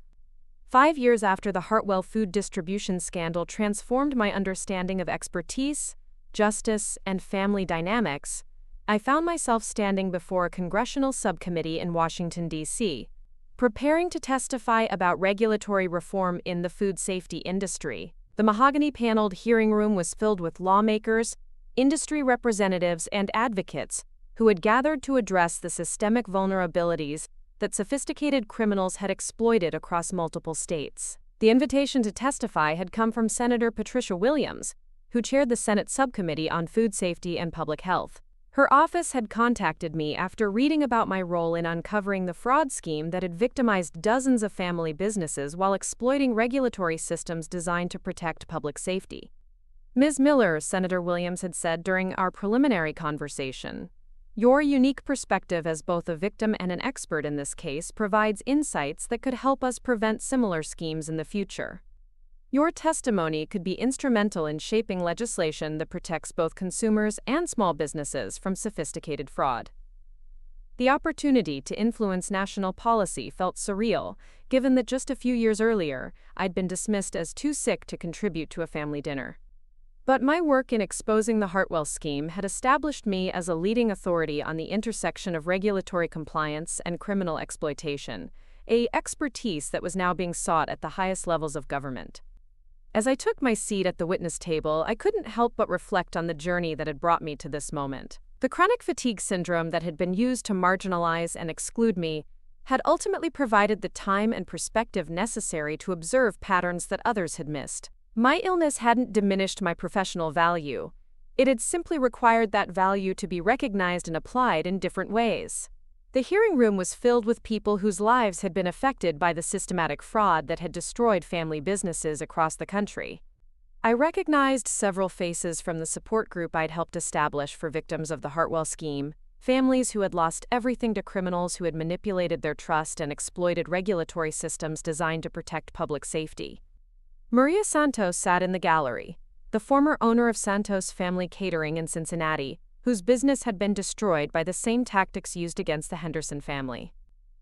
5 years after the Hartwell food distribution scandal transformed my understanding of expertise, justice, and family dynamics, I found myself standing before a congressional subcommittee in Washington, D.C., preparing to testify about regulatory reform in the food safety industry. The mahogany-paneled hearing room was filled with lawmakers, industry representatives, and advocates who had gathered to address the systemic vulnerabilities that sophisticated criminals had exploited across multiple states. The invitation to testify had come from Senator Patricia Williams, who chaired the Senate Subcommittee on Food Safety and Public Health. Her office had contacted me after reading about my role in uncovering the fraud scheme that had victimized dozens of family businesses while exploiting regulatory systems designed to protect public safety. Ms. Miller, Senator Williams had said during our preliminary conversation, "Your unique perspective as both a victim and an expert in this case provides insights that could help us prevent similar schemes in the future. Your testimony could be instrumental in shaping legislation that protects both consumers and small businesses from sophisticated fraud." The opportunity to influence national policy felt surreal, given that just a few years earlier, I'd been dismissed as too sick to contribute to a family dinner. But my work in exposing the Hartwell scheme had established me as a leading authority on the intersection of regulatory compliance and criminal exploitation, an expertise that was now being sought at the highest levels of government. As I took my seat at the witness table, I couldn't help but reflect on the journey that had brought me to this moment. The chronic fatigue syndrome that had been used to marginalize and exclude me had ultimately provided the time and perspective necessary to observe patterns that others had missed. My illness hadn't diminished my professional value. It had simply required that value to be recognized and applied in different ways. The hearing room was filled with people whose lives had been affected by the systematic fraud that had destroyed family businesses across the country. I recognized several faces from the support group I'd helped establish for victims of the Hartwell scheme, families who had lost everything to criminals who had manipulated their trust and exploited regulatory systems designed to protect public safety. Maria Santos sat in the gallery, the former owner of Santos Family Catering in Cincinnati, whose business had been destroyed by the same tactics used against the Henderson family.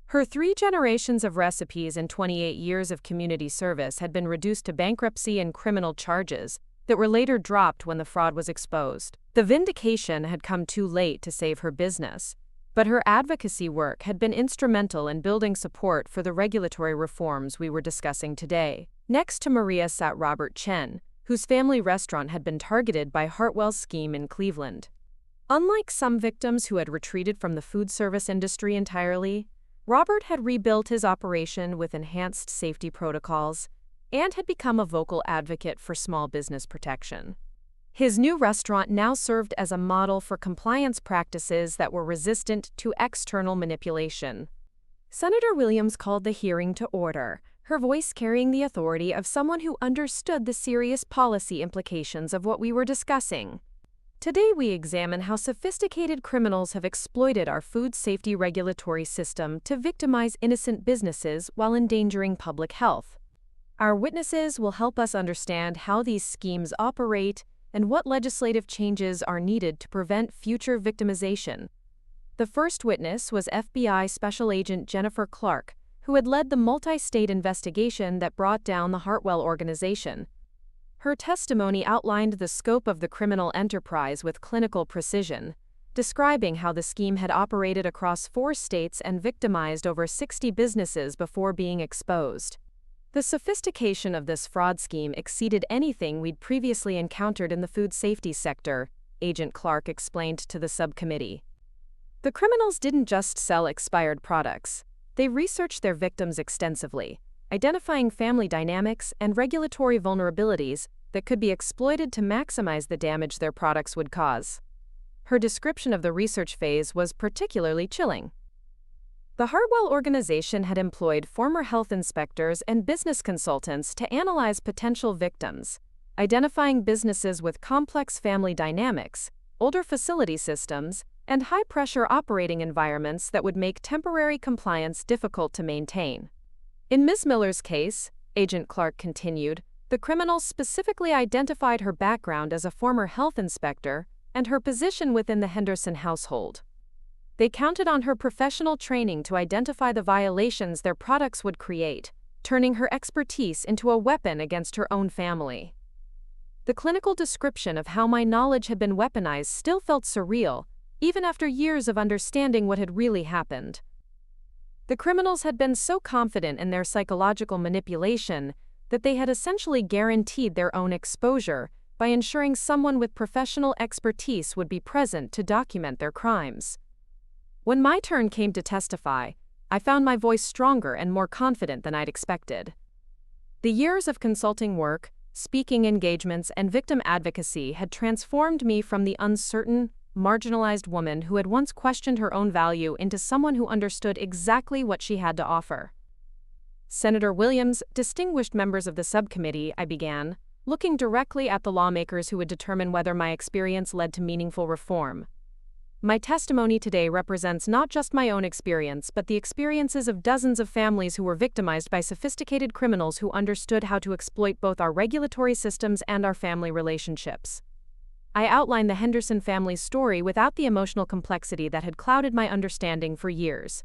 Her 3 generations of recipes and 28 years of community service had been reduced to bankruptcy and criminal charges that were later dropped when the fraud was exposed. The vindication had come too late to save her business, but her advocacy work had been instrumental in building support for the regulatory reforms we were discussing today. Next to Maria sat Robert Chen, whose family restaurant had been targeted by Hartwell's scheme in Cleveland. Unlike some victims who had retreated from the food service industry entirely, Robert had rebuilt his operation with enhanced safety protocols and had become a vocal advocate for small business protection. His new restaurant now served as a model for compliance practices that were resistant to external manipulation. Senator Williams called the hearing to order, her voice carrying the authority of someone who understood the serious policy implications of what we were discussing. Today we examine how sophisticated criminals have exploited our food safety regulatory system to victimize innocent businesses while endangering public health. Our witnesses will help us understand how these schemes operate and what legislative changes are needed to prevent future victimization. The first witness was FBI Special Agent Jennifer Clark, who had led the multi-state investigation that brought down the Hartwell organization. Her testimony outlined the scope of the criminal enterprise with clinical precision, describing how the scheme had operated across 4 states and victimized over 60 businesses before being exposed. The sophistication of this fraud scheme exceeded anything we'd previously encountered in the food safety sector, Agent Clark explained to the subcommittee. The criminals didn't just sell expired products. They researched their victims extensively, identifying family dynamics and regulatory vulnerabilities that could be exploited to maximize the damage their products would cause. Her description of the research phase was particularly chilling. The Hartwell organization had employed former health inspectors and business consultants to analyze potential victims, identifying businesses with complex family dynamics, older facility systems, and high-pressure operating environments that would make temporary compliance difficult to maintain. In Ms. Miller's case, Agent Clark continued, the criminals specifically identified her background as a former health inspector and her position within the Henderson household. They counted on her professional training to identify the violations their products would create, turning her expertise into a weapon against her own family. The clinical description of how my knowledge had been weaponized still felt surreal, even after years of understanding what had really happened. The criminals had been so confident in their psychological manipulation that they had essentially guaranteed their own exposure by ensuring someone with professional expertise would be present to document their crimes. When my turn came to testify, I found my voice stronger and more confident than I'd expected. The years of consulting work, speaking engagements, and victim advocacy had transformed me from the uncertain, marginalized woman who had once questioned her own value into someone who understood exactly what she had to offer. Senator Williams, distinguished members of the subcommittee, I began, looking directly at the lawmakers who would determine whether my experience led to meaningful reform. My testimony today represents not just my own experience, but the experiences of dozens of families who were victimized by sophisticated criminals who understood how to exploit both our regulatory systems and our family relationships. I outline the Henderson family's story without the emotional complexity that had clouded my understanding for years.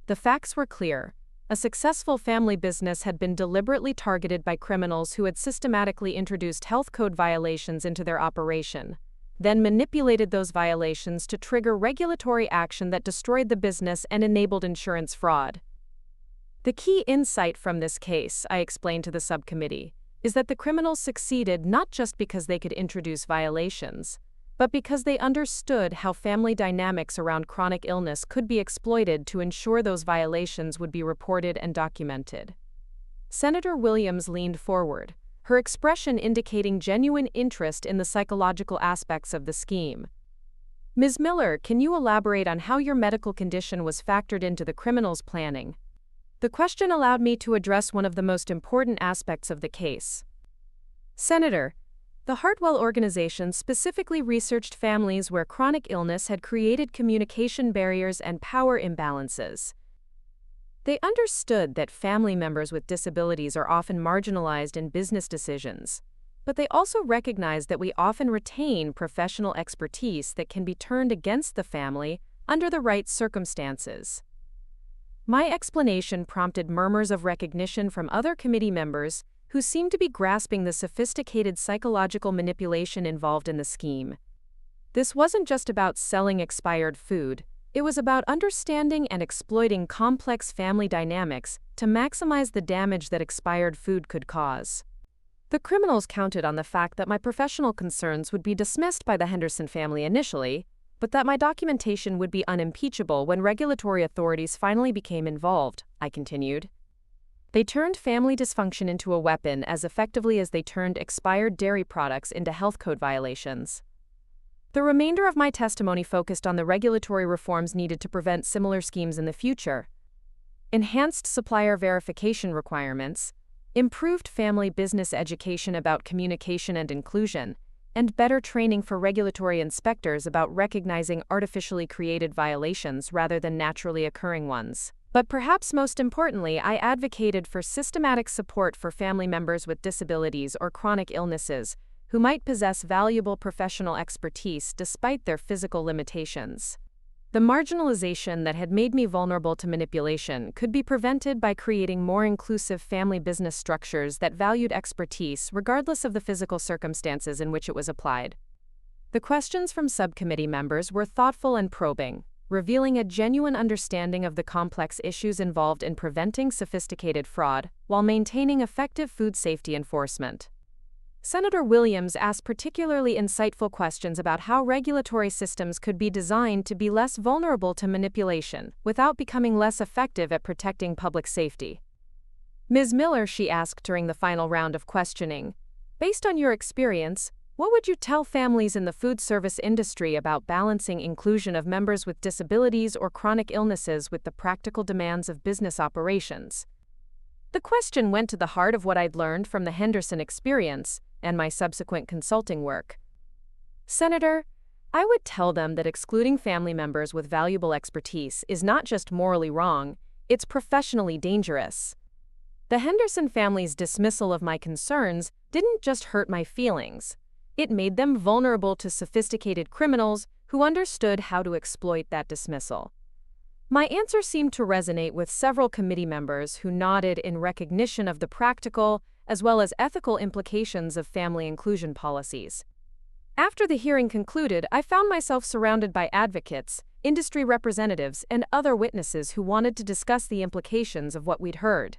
The facts were clear. A successful family business had been deliberately targeted by criminals who had systematically introduced health code violations into their operation, then manipulated those violations to trigger regulatory action that destroyed the business and enabled insurance fraud. The key insight from this case, I explained to the subcommittee, is that the criminals succeeded not just because they could introduce violations, but because they understood how family dynamics around chronic illness could be exploited to ensure those violations would be reported and documented. Senator Williams leaned forward, her expression indicating genuine interest in the psychological aspects of the scheme. Ms. Miller, can you elaborate on how your medical condition was factored into the criminals' planning? The question allowed me to address one of the most important aspects of the case. Senator, the Hartwell organization specifically researched families where chronic illness had created communication barriers and power imbalances. They understood that family members with disabilities are often marginalized in business decisions, but they also recognized that we often retain professional expertise that can be turned against the family under the right circumstances. My explanation prompted murmurs of recognition from other committee members who seemed to be grasping the sophisticated psychological manipulation involved in the scheme. This wasn't just about selling expired food. It was about understanding and exploiting complex family dynamics to maximize the damage that expired food could cause. The criminals counted on the fact that my professional concerns would be dismissed by the Henderson family initially, but that my documentation would be unimpeachable when regulatory authorities finally became involved, I continued. They turned family dysfunction into a weapon as effectively as they turned expired dairy products into health code violations. The remainder of my testimony focused on the regulatory reforms needed to prevent similar schemes in the future. Enhanced supplier verification requirements, improved family business education about communication and inclusion, and better training for regulatory inspectors about recognizing artificially created violations rather than naturally occurring ones. But perhaps most importantly, I advocated for systematic support for family members with disabilities or chronic illnesses who might possess valuable professional expertise despite their physical limitations. The marginalization that had made me vulnerable to manipulation could be prevented by creating more inclusive family business structures that valued expertise regardless of the physical circumstances in which it was applied. The questions from subcommittee members were thoughtful and probing, revealing a genuine understanding of the complex issues involved in preventing sophisticated fraud while maintaining effective food safety enforcement. Senator Williams asked particularly insightful questions about how regulatory systems could be designed to be less vulnerable to manipulation without becoming less effective at protecting public safety. Ms. Miller, she asked during the final round of questioning, based on your experience, what would you tell families in the food service industry about balancing inclusion of members with disabilities or chronic illnesses with the practical demands of business operations? The question went to the heart of what I'd learned from the Henderson experience and my subsequent consulting work. Senator, I would tell them that excluding family members with valuable expertise is not just morally wrong, it's professionally dangerous. The Henderson family's dismissal of my concerns didn't just hurt my feelings. It made them vulnerable to sophisticated criminals who understood how to exploit that dismissal. My answer seemed to resonate with several committee members who nodded in recognition of the practical as well as ethical implications of family inclusion policies. After the hearing concluded, I found myself surrounded by advocates, industry representatives, and other witnesses who wanted to discuss the implications of what we'd heard.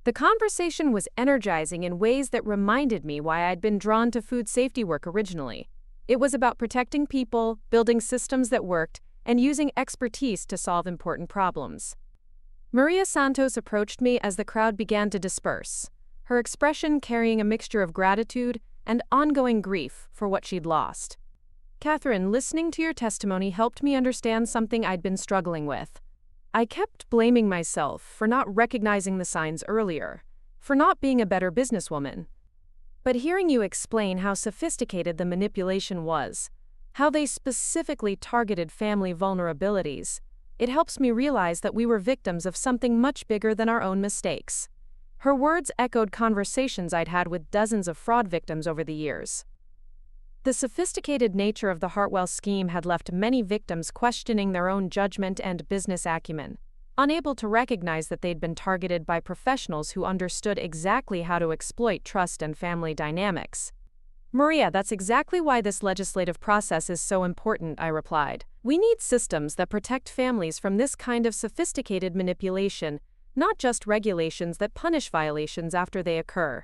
The conversation was energizing in ways that reminded me why I'd been drawn to food safety work originally. It was about protecting people, building systems that worked, and using expertise to solve important problems. Maria Santos approached me as the crowd began to disperse, her expression carrying a mixture of gratitude and ongoing grief for what she'd lost. Katherine, listening to your testimony helped me understand something I'd been struggling with. I kept blaming myself for not recognizing the signs earlier, for not being a better businesswoman. But hearing you explain how sophisticated the manipulation was, how they specifically targeted family vulnerabilities, it helps me realize that we were victims of something much bigger than our own mistakes. Her words echoed conversations I'd had with dozens of fraud victims over the years. The sophisticated nature of the Hartwell scheme had left many victims questioning their own judgment and business acumen, unable to recognize that they'd been targeted by professionals who understood exactly how to exploit trust and family dynamics. Maria, that's exactly why this legislative process is so important, I replied. We need systems that protect families from this kind of sophisticated manipulation, not just regulations that punish violations after they occur.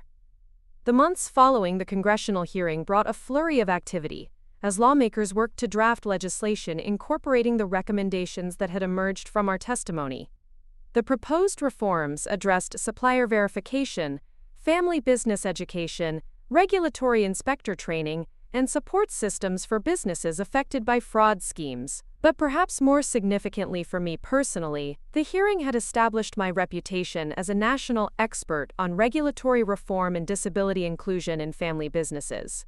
The months following the congressional hearing brought a flurry of activity, as lawmakers worked to draft legislation incorporating the recommendations that had emerged from our testimony. The proposed reforms addressed supplier verification, family business education, regulatory inspector training, and support systems for businesses affected by fraud schemes. But perhaps more significantly for me personally, the hearing had established my reputation as a national expert on regulatory reform and disability inclusion in family businesses.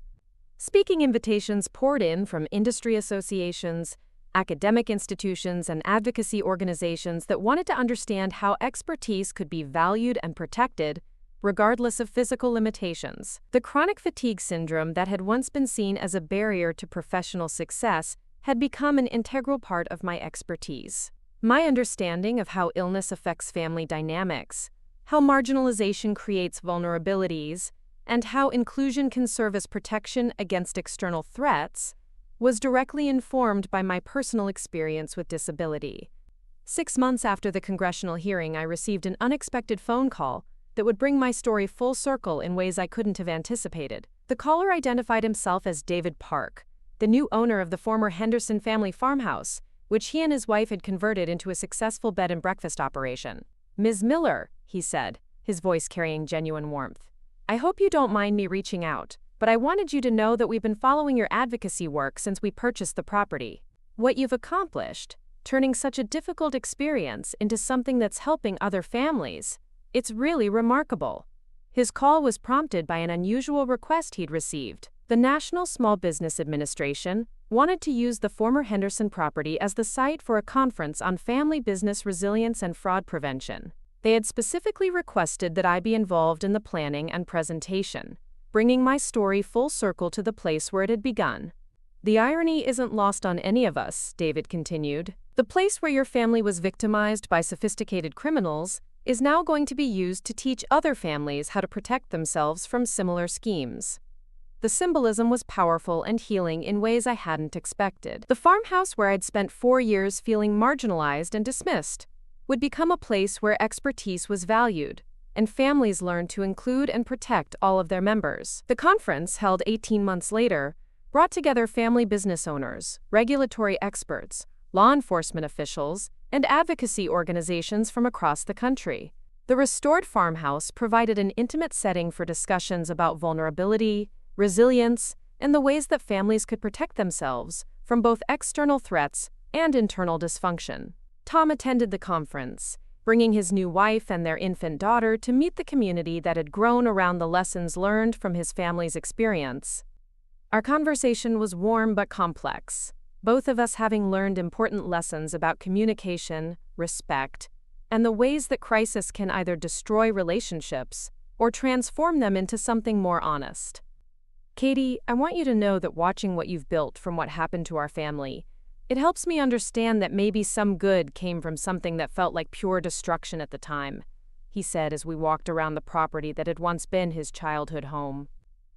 Speaking invitations poured in from industry associations, academic institutions, and advocacy organizations that wanted to understand how expertise could be valued and protected, regardless of physical limitations. The chronic fatigue syndrome that had once been seen as a barrier to professional success had become an integral part of my expertise. My understanding of how illness affects family dynamics, how marginalization creates vulnerabilities, and how inclusion can serve as protection against external threats was directly informed by my personal experience with disability. 6 months after the congressional hearing, I received an unexpected phone call that would bring my story full circle in ways I couldn't have anticipated. The caller identified himself as David Park, the new owner of the former Henderson family farmhouse, which he and his wife had converted into a successful bed and breakfast operation. Ms. Miller, he said, his voice carrying genuine warmth. I hope you don't mind me reaching out, but I wanted you to know that we've been following your advocacy work since we purchased the property. What you've accomplished, turning such a difficult experience into something that's helping other families, it's really remarkable. His call was prompted by an unusual request he'd received. The National Small Business Administration wanted to use the former Henderson property as the site for a conference on family business resilience and fraud prevention. They had specifically requested that I be involved in the planning and presentation, bringing my story full circle to the place where it had begun. The irony isn't lost on any of us, David continued. The place where your family was victimized by sophisticated criminals is now going to be used to teach other families how to protect themselves from similar schemes. The symbolism was powerful and healing in ways I hadn't expected. The farmhouse where I'd spent 4 years feeling marginalized and dismissed would become a place where expertise was valued, and families learned to include and protect all of their members. The conference, held 18 months later, brought together family business owners, regulatory experts, law enforcement officials, and advocacy organizations from across the country. The restored farmhouse provided an intimate setting for discussions about vulnerability, resilience, and the ways that families could protect themselves from both external threats and internal dysfunction. Tom attended the conference, bringing his new wife and their infant daughter to meet the community that had grown around the lessons learned from his family's experience. Our conversation was warm but complex, both of us having learned important lessons about communication, respect, and the ways that crisis can either destroy relationships or transform them into something more honest. Katie, I want you to know that watching what you've built from what happened to our family, it helps me understand that maybe some good came from something that felt like pure destruction at the time, he said as we walked around the property that had once been his childhood home.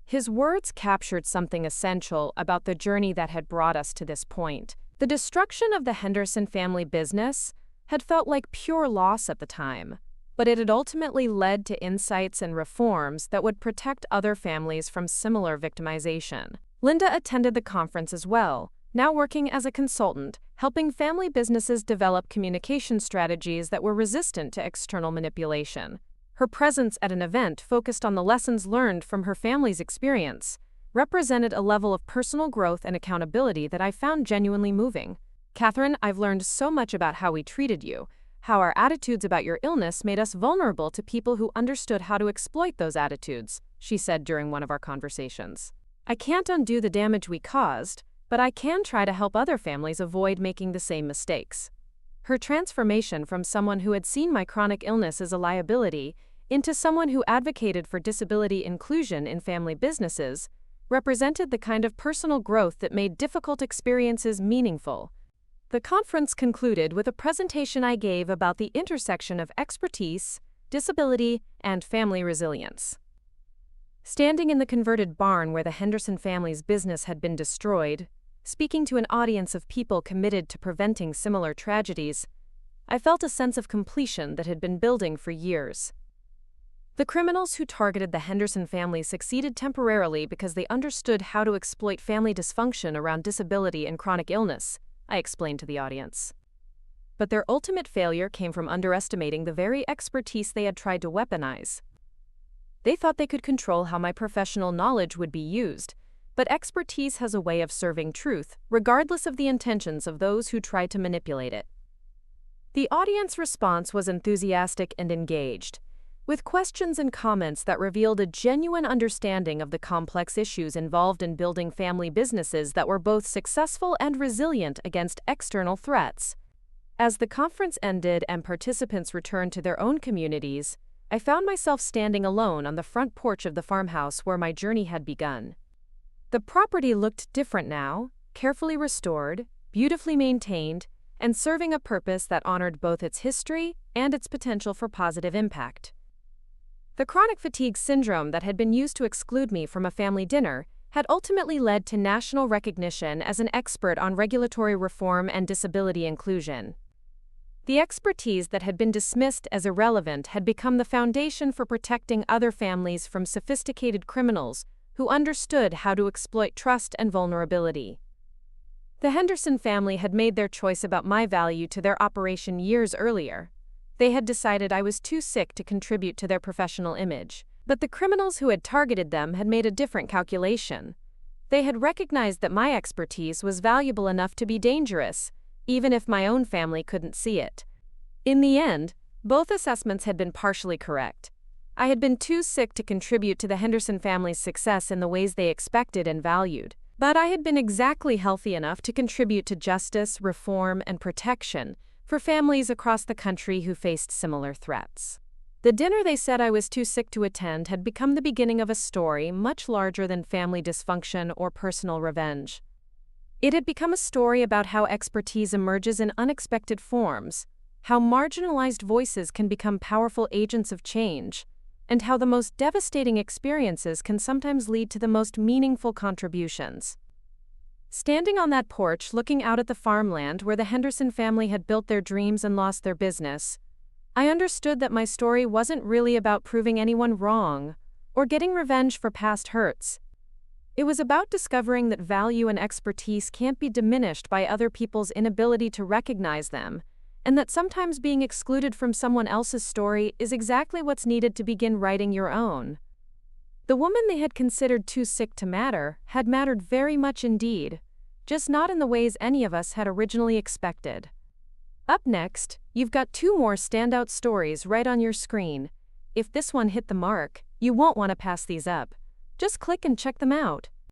His words captured something essential about the journey that had brought us to this point. The destruction of the Henderson family business had felt like pure loss at the time, but it had ultimately led to insights and reforms that would protect other families from similar victimization. Linda attended the conference as well, now working as a consultant, helping family businesses develop communication strategies that were resistant to external manipulation. Her presence at an event focused on the lessons learned from her family's experience represented a level of personal growth and accountability that I found genuinely moving. Katherine, I've learned so much about how we treated you, how our attitudes about your illness made us vulnerable to people who understood how to exploit those attitudes, she said during one of our conversations. I can't undo the damage we caused, but I can try to help other families avoid making the same mistakes. Her transformation from someone who had seen my chronic illness as a liability into someone who advocated for disability inclusion in family businesses represented the kind of personal growth that made difficult experiences meaningful. The conference concluded with a presentation I gave about the intersection of expertise, disability, and family resilience. Standing in the converted barn where the Henderson family's business had been destroyed, speaking to an audience of people committed to preventing similar tragedies, I felt a sense of completion that had been building for years. The criminals who targeted the Henderson family succeeded temporarily because they understood how to exploit family dysfunction around disability and chronic illness, I explained to the audience. But their ultimate failure came from underestimating the very expertise they had tried to weaponize. They thought they could control how my professional knowledge would be used, but expertise has a way of serving truth, regardless of the intentions of those who try to manipulate it. The audience response was enthusiastic and engaged, with questions and comments that revealed a genuine understanding of the complex issues involved in building family businesses that were both successful and resilient against external threats. As the conference ended and participants returned to their own communities, I found myself standing alone on the front porch of the farmhouse where my journey had begun. The property looked different now, carefully restored, beautifully maintained, and serving a purpose that honored both its history and its potential for positive impact. The chronic fatigue syndrome that had been used to exclude me from a family dinner had ultimately led to national recognition as an expert on regulatory reform and disability inclusion. The expertise that had been dismissed as irrelevant had become the foundation for protecting other families from sophisticated criminals who understood how to exploit trust and vulnerability. The Henderson family had made their choice about my value to their operation years earlier. They had decided I was too sick to contribute to their professional image. But the criminals who had targeted them had made a different calculation. They had recognized that my expertise was valuable enough to be dangerous, even if my own family couldn't see it. In the end, both assessments had been partially correct. I had been too sick to contribute to the Henderson family's success in the ways they expected and valued. But I had been exactly healthy enough to contribute to justice, reform, and protection for families across the country who faced similar threats. The dinner they said I was too sick to attend had become the beginning of a story much larger than family dysfunction or personal revenge. It had become a story about how expertise emerges in unexpected forms, how marginalized voices can become powerful agents of change, and how the most devastating experiences can sometimes lead to the most meaningful contributions. Standing on that porch, looking out at the farmland where the Henderson family had built their dreams and lost their business, I understood that my story wasn't really about proving anyone wrong or getting revenge for past hurts. It was about discovering that value and expertise can't be diminished by other people's inability to recognize them, and that sometimes being excluded from someone else's story is exactly what's needed to begin writing your own. The woman they had considered too sick to matter had mattered very much indeed, just not in the ways any of us had originally expected. Up next, you've got 2 more standout stories right on your screen. If this one hit the mark, you won't want to pass these up. Just click and check them out.